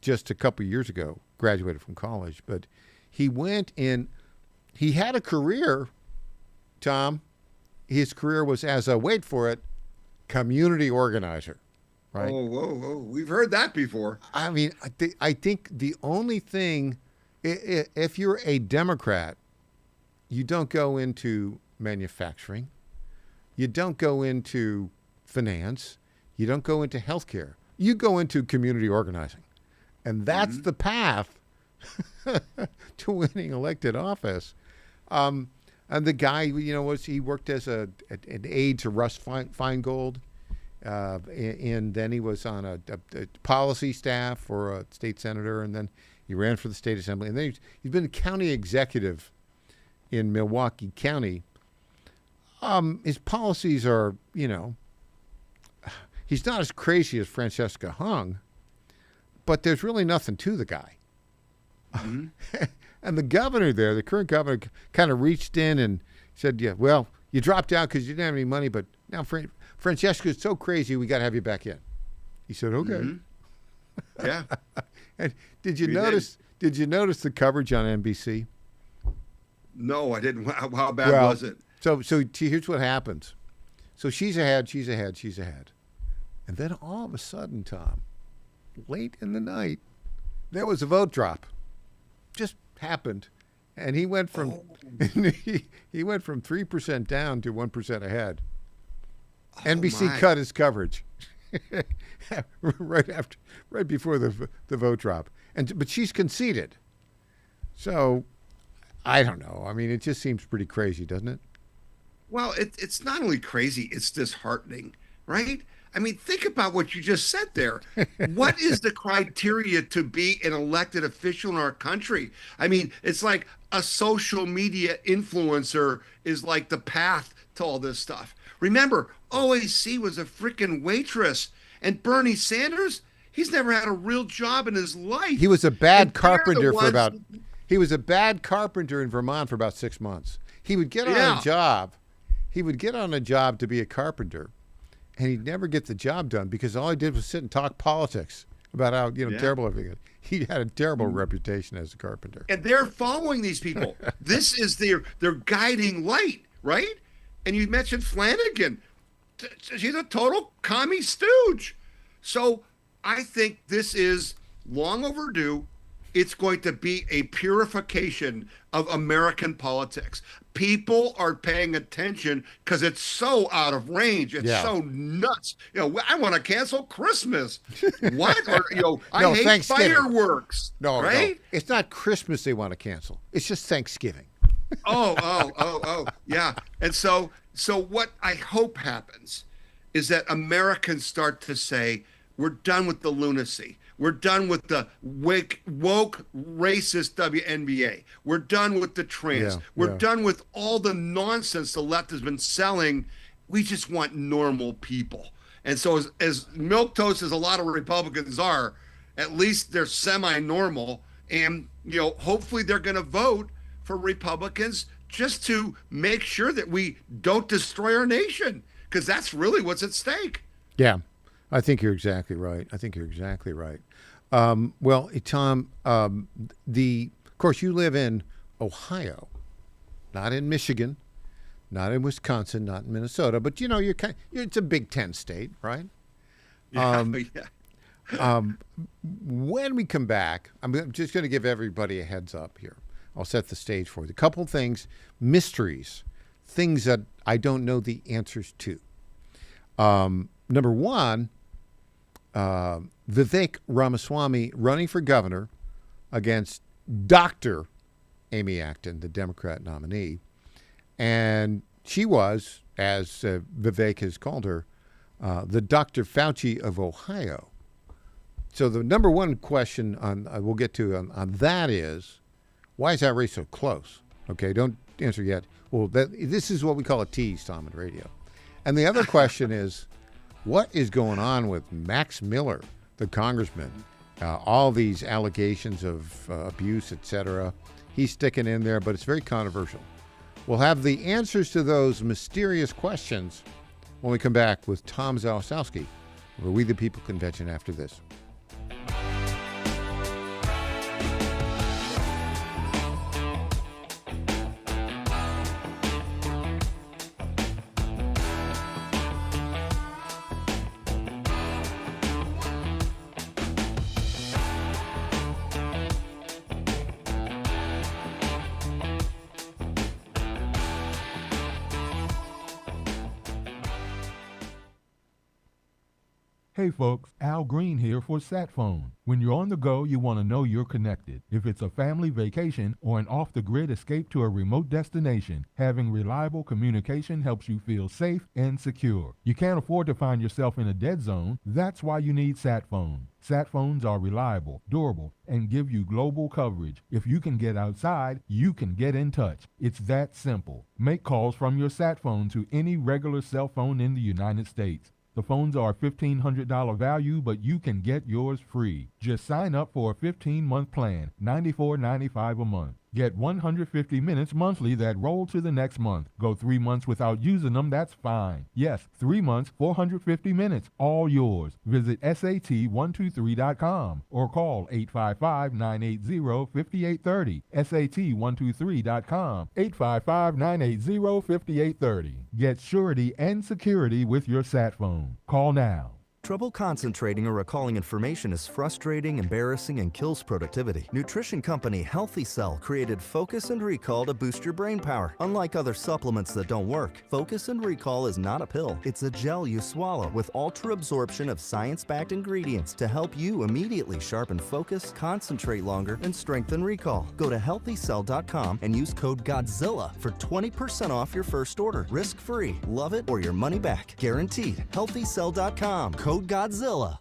just a couple of years ago graduated from college, but he went in. He had a career, Tom. His career was as a, wait for it, community organizer, right? Whoa. We've heard that before. I mean, I think the only thing, if you're a Democrat, you don't go into manufacturing. You don't go into finance. You don't go into healthcare. You go into community organizing. And that's the path to winning elected office. And the guy, he worked as an aide to Russ Feingold, and then he was on a policy staff for a state senator, and then he ran for the state assembly, and then he's been a county executive in Milwaukee County. His policies are, he's not as crazy as Francesca Hung, but there's really nothing to the guy. Mm-hmm. And the governor there, the current governor, kind of reached in and said, yeah, well, you dropped out because you didn't have any money, but now Francesca's so crazy, we got to have you back in. He said, okay. Mm-hmm. Yeah. And did you notice the coverage on NBC? No, I didn't. How bad was it? So here's what happens. So she's ahead. And then all of a sudden, Tom, late in the night, there was a vote drop. Just happened. And he went from he went from 3% down to 1% ahead. NBC cut his coverage right before the vote drop. But she's conceded. So I don't know. I mean, it just seems pretty crazy, doesn't it? Well, it's not only crazy, it's disheartening, right? I mean, think about what you just said there. What is the criteria to be an elected official in our country? I mean, it's like a social media influencer is like the path to all this stuff. Remember, OAC was a freaking waitress, and Bernie Sanders, he's never had a real job in his life. He was a bad carpenter He was a bad carpenter in Vermont for about 6 months. He would get on a job. He would get on a job to be a carpenter, and he'd never get the job done because all he did was sit and talk politics about how terrible everything is. He had a terrible reputation as a carpenter. And they're following these people. This is their guiding light, right? And you mentioned Flanagan. She's a total commie stooge. So I think this is long overdue. It's going to be a purification of American politics. People are paying attention because it's so out of range. It's so nuts. I want to cancel Christmas. What? Or, I hate fireworks. No, right? No. It's not Christmas they want to cancel. It's just Thanksgiving. Oh, yeah. And so what I hope happens is that Americans start to say, we're done with the lunacy. We're done with the woke, racist WNBA. We're done with the trans. We're done with all the nonsense the left has been selling. We just want normal people. And so as milquetoast as a lot of Republicans are, at least they're semi-normal. And, hopefully they're going to vote for Republicans just to make sure that we don't destroy our nation, because that's really what's at stake. Yeah. I think you're exactly right. Well, Tom, of course, you live in Ohio, not in Michigan, not in Wisconsin, not in Minnesota, but it's a Big Ten state, right? When we come back, I'm just going to give everybody a heads up here. I'll set the stage for you. A couple things, mysteries, things that I don't know the answers to. Number one, Vivek Ramaswamy running for governor against Dr. Amy Acton, the Democrat nominee. And she was, as Vivek has called her, the Dr. Fauci of Ohio. So the number one question we'll get to on that is, why is that race so close? Okay, don't answer yet. Well, this is what we call a tease, Tom, on radio. And the other question is, what is going on with Max Miller, the congressman? All these allegations of abuse, etc. He's sticking in there, but it's very controversial. We'll have the answers to those mysterious questions when we come back with Tom Zalesowski of the We the People convention after this. Hey folks, Al Green here for SatPhone. When you're on the go, you want to know you're connected. If it's a family vacation or an off-the-grid escape to a remote destination, having reliable communication helps you feel safe and secure. You can't afford to find yourself in a dead zone. That's why you need SatPhone. SatPhones are reliable, durable, and give you global coverage. If you can get outside, you can get in touch. It's that simple. Make calls from your SatPhone to any regular cell phone in the United States. The phones are a $1,500 value, but you can get yours free. Just sign up for a 15-month plan, $94.95 a month. Get 150 minutes monthly that roll to the next month. Go 3 months without using them, that's fine. Yes, 3 months, 450 minutes, all yours. Visit SAT123.com or call 855-980-5830. SAT123.com, 855-980-5830. Get surety and security with your SatPhone. Call now. Trouble concentrating or recalling information is frustrating, embarrassing, and kills productivity. Nutrition company Healthy Cell created Focus and Recall to boost your brain power. Unlike other supplements that don't work, Focus and Recall is not a pill. It's a gel you swallow with ultra-absorption of science-backed ingredients to help you immediately sharpen focus, concentrate longer, and strengthen recall. Go to healthycell.com and use code GODZILLA for 20% off your first order. Risk-free. Love it or your money back. Guaranteed. Healthycell.com. Code Godzilla.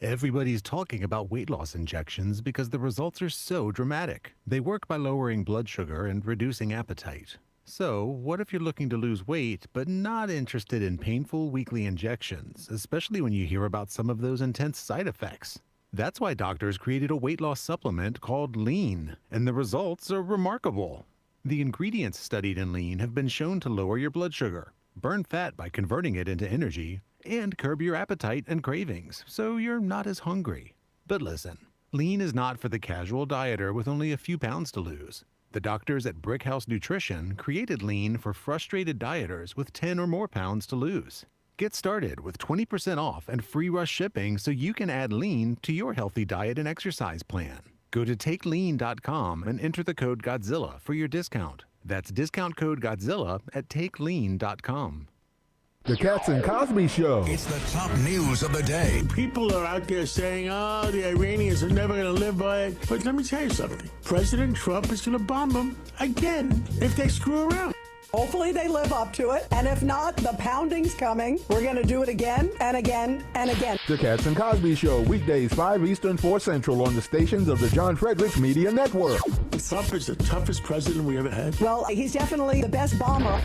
Everybody's talking about weight loss injections because the results are so dramatic. They work by lowering blood sugar and reducing appetite. So, what if you're looking to lose weight but not interested in painful weekly injections, especially when you hear about some of those intense side effects? That's why doctors created a weight loss supplement called Lean, and the results are remarkable. The ingredients studied in Lean have been shown to lower your blood sugar, burn fat by converting it into energy, and curb your appetite and cravings, so you're not as hungry. But listen, Lean is not for the casual dieter with only a few pounds to lose. The doctors at Brickhouse Nutrition created Lean for frustrated dieters with 10 or more pounds to lose. Get started with 20% off and free rush shipping so you can add Lean to your healthy diet and exercise plan. Go to takelean.com and enter the code Godzilla for your discount. That's discount code Godzilla at takelean.com. The Cats and Cosby Show. It's the top news of the day. People are out there saying, oh, the Iranians are never going to live by it. But let me tell you something. President Trump is going to bomb them again if they screw around. Hopefully they live up to it. And if not, the pounding's coming. We're going to do it again and again and again. The Cats and Cosby Show, weekdays 5 Eastern, 4 Central on the stations of the John Fredericks Media Network. Trump is the toughest president we ever had. Well, he's definitely the best bomber.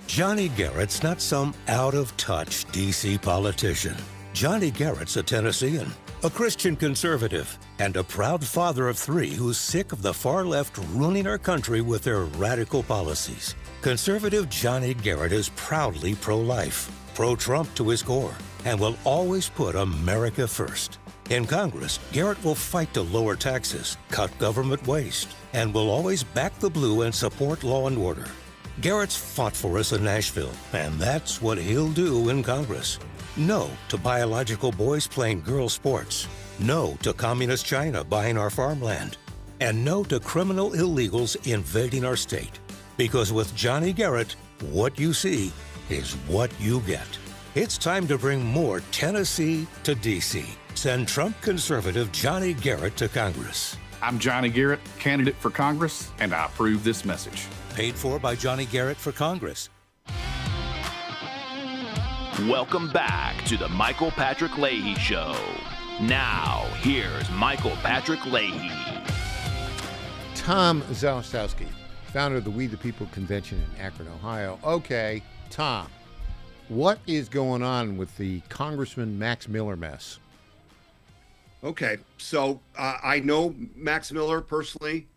Johnny Garrett's not some out-of-touch D.C. politician. Johnny Garrett's a Tennessean, a Christian conservative, and a proud father of 3 who's sick of the far left ruining our country with their radical policies. Conservative Johnny Garrett is proudly pro-life, pro-Trump to his core, and will always put America first. In Congress, Garrett will fight to lower taxes, cut government waste, and will always back the blue and support law and order. Garrett's fought for us in Nashville, and that's what he'll do in Congress. No to biological boys playing girl sports. No to communist China buying our farmland. And no to criminal illegals invading our state. Because with Johnny Garrett, what you see is what you get. It's time to bring more Tennessee to D.C. Send Trump conservative Johnny Garrett to Congress. I'm Johnny Garrett, candidate for Congress, and I approve this message. Paid for by Johnny Garrett for Congress. Welcome back to the Michael Patrick Leahy Show. Now, here's Michael Patrick Leahy. Tom Zalesowski, founder of the We the People convention in Akron, Ohio. Okay, Tom, what is going on with the Congressman Max Miller mess? Okay, so I know Max Miller personally.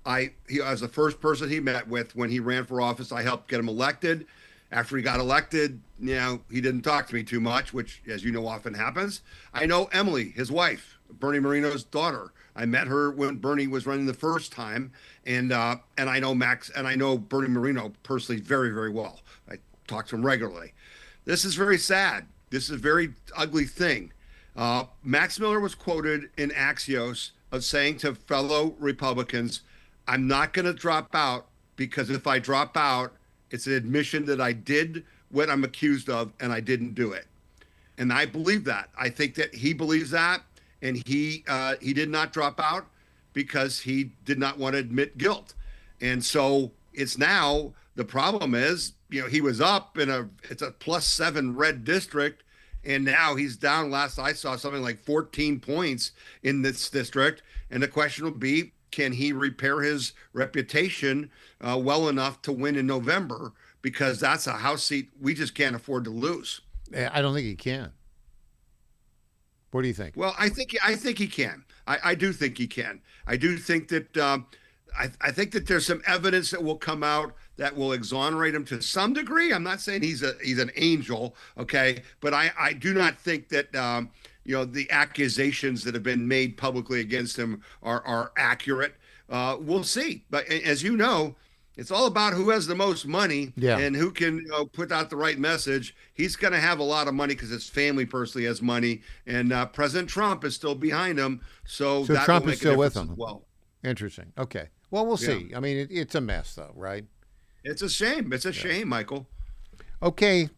He was the first person he met with when he ran for office. I helped get him elected. After he got elected, he didn't talk to me too much, which, as you know, often happens. I know Emily, his wife, Bernie Moreno's daughter. I met her when Bernie was running the first time, and I know Max, and I know Bernie Moreno personally very, very well. I talk to him regularly. This is very sad. This is a very ugly thing. Max Miller was quoted in Axios of saying to fellow Republicans, I'm not going to drop out because if I drop out, it's an admission that I did what I'm accused of and I didn't do it. And I believe that. I think that he believes that, and he did not drop out because he did not want to admit guilt. And so it's now, the problem is, he was up it's a +7 red district. And now he's down. Last I saw, something like 14 points in this district. And the question will be, can he repair his reputation well enough to win in November? Because that's a House seat we just can't afford to lose. I don't think he can. What do you think? Well, I think he can. I do think he can. I do think that I think that there's some evidence that will come out that will exonerate him to some degree. I'm not saying he's an angel, okay, but I do not think that the accusations that have been made publicly against him are accurate. We'll see, but as you know, it's all about who has the most money and who can put out the right message. He's going to have a lot of money because his family personally has money, and President Trump is still behind him. So that Trump will is make still a with difference him. as well. Interesting. Okay. Well, we'll see. I mean, it's a mess, though, right? It's a shame. It's a shame, Michael. Okay.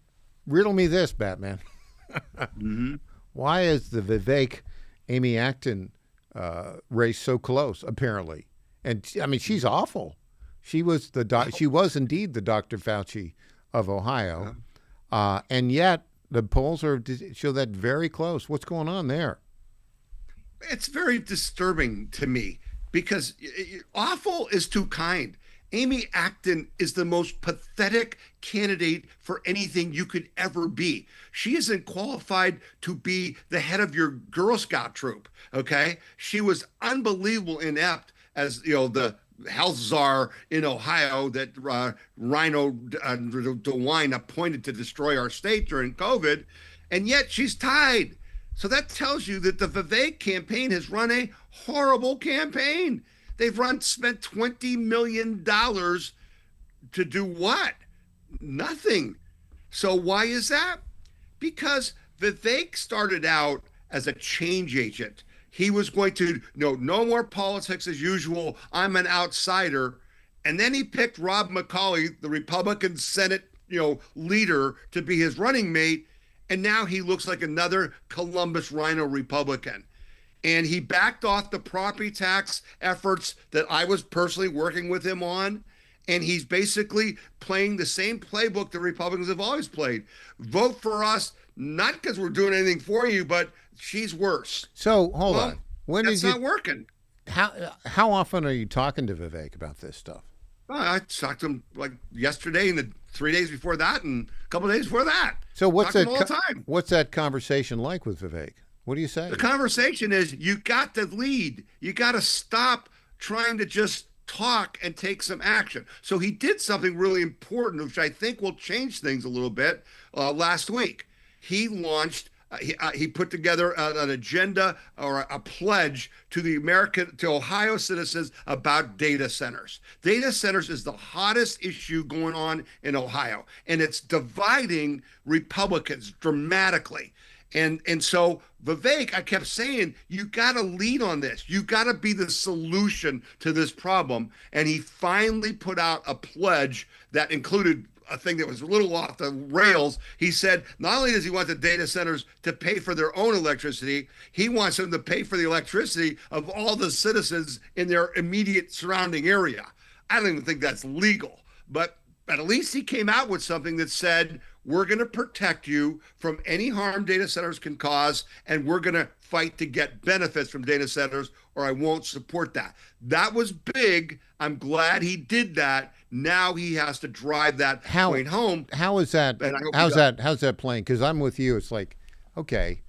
Riddle me this, Batman. Why is the Vivek Amy Acton race so close, apparently? And, I mean, she's awful. She was she was indeed the Dr. Fauci of Ohio. And yet the polls show that very close. What's going on there? It's very disturbing to me because awful is too kind. Amy Acton is the most pathetic candidate for anything you could ever be. She isn't qualified to be the head of your Girl Scout troop, okay? She was unbelievable inept as, the health czar in Ohio that Rhino DeWine appointed to destroy our state during COVID, and yet she's tied. So that tells you that the Vivek campaign has run a horrible campaign. They've spent $20 million to do what? Nothing. So why is that? Because Vivek started out as a change agent. He was going to, no more politics as usual. I'm an outsider. And then he picked Rob McCauley, the Republican Senate, leader, to be his running mate. And now he looks like another Columbus Rhino Republican. And he backed off the property tax efforts that I was personally working with him on. And he's basically playing the same playbook the Republicans have always played. Vote for us, not because we're doing anything for you, but she's worse. So hold on. That's not working. How often are you talking to Vivek about this stuff? I talked to him like yesterday and the 3 days before that and a couple of days before that. So what's that conversation like with Vivek? What do you say? The conversation is you got to lead. You got to stop trying to just talk and take some action. So he did something really important, which I think will change things a little bit last week. He launched, he put together an agenda or a pledge to Ohio citizens about data centers. Data centers is the hottest issue going on in Ohio, and it's dividing Republicans dramatically. And so Vivek, I kept saying, you got to lead on this. You got to be the solution to this problem. And he finally put out a pledge that included a thing that was a little off the rails. He said, not only does he want the data centers to pay for their own electricity, he wants them to pay for the electricity of all the citizens in their immediate surrounding area. I don't even think that's legal, but at least he came out with something that said, we're going to protect you from any harm data centers can cause, and we're going to fight to get benefits from data centers, or I won't support that. That was big. I'm glad he did that. Now he has to drive that point home. How's that playing? Because I'm with you. It's like, okay,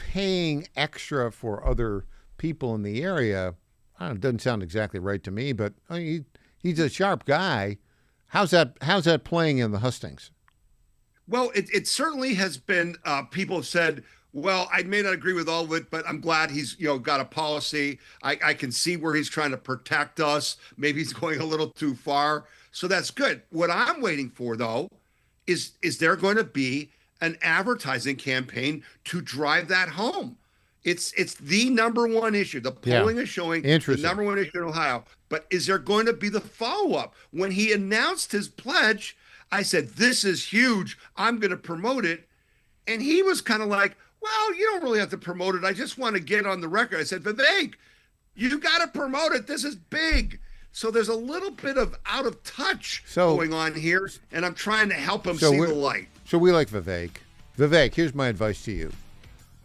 paying extra for other people in the area, I don't know, it doesn't sound exactly right to me, but I mean, he's a sharp guy. How's that playing in the hustings? Well, it certainly has been. People have said, well, I may not agree with all of it, but I'm glad he's got a policy. I can see where he's trying to protect us. Maybe he's going a little too far. So that's good. What I'm waiting for, though, is there going to be an advertising campaign to drive that home? It's the number one issue. The polling is showing the number one issue in Ohio. But is there going to be the follow-up? When he announced his pledge, I said, this is huge. I'm going to promote it. And he was kind of like, well, you don't really have to promote it. I just want to get on the record. I said, Vivek, you got to promote it. This is big. So there's a little bit of out of touch going on here, and I'm trying to help him see the light. So we like Vivek. Vivek, here's my advice to you.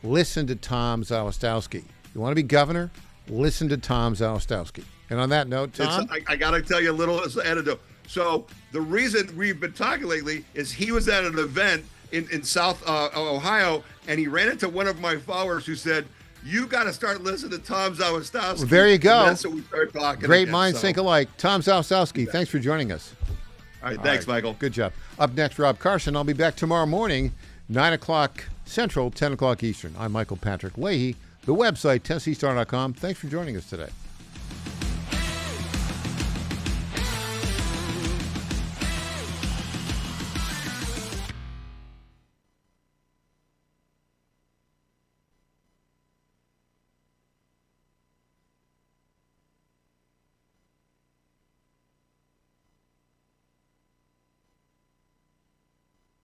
Listen to Tom Zawistowski. You want to be governor? Listen to Tom Zawistowski. And on that note, Tom? I got to tell you a little anecdote. So the reason we've been talking lately is he was at an event in South Ohio, and he ran into one of my followers who said, you got to start listening to Tom Zawistowski. Well, there you go. And that's what we started talking Great minds think alike. Tom Zawistowski, thanks for joining us. All right, thanks, Michael. Good job. Up next, Rob Carson. I'll be back tomorrow morning, 9 o'clock Central, 10 o'clock Eastern. I'm Michael Patrick Leahy. The website, TennesseeStar.com. Thanks for joining us today.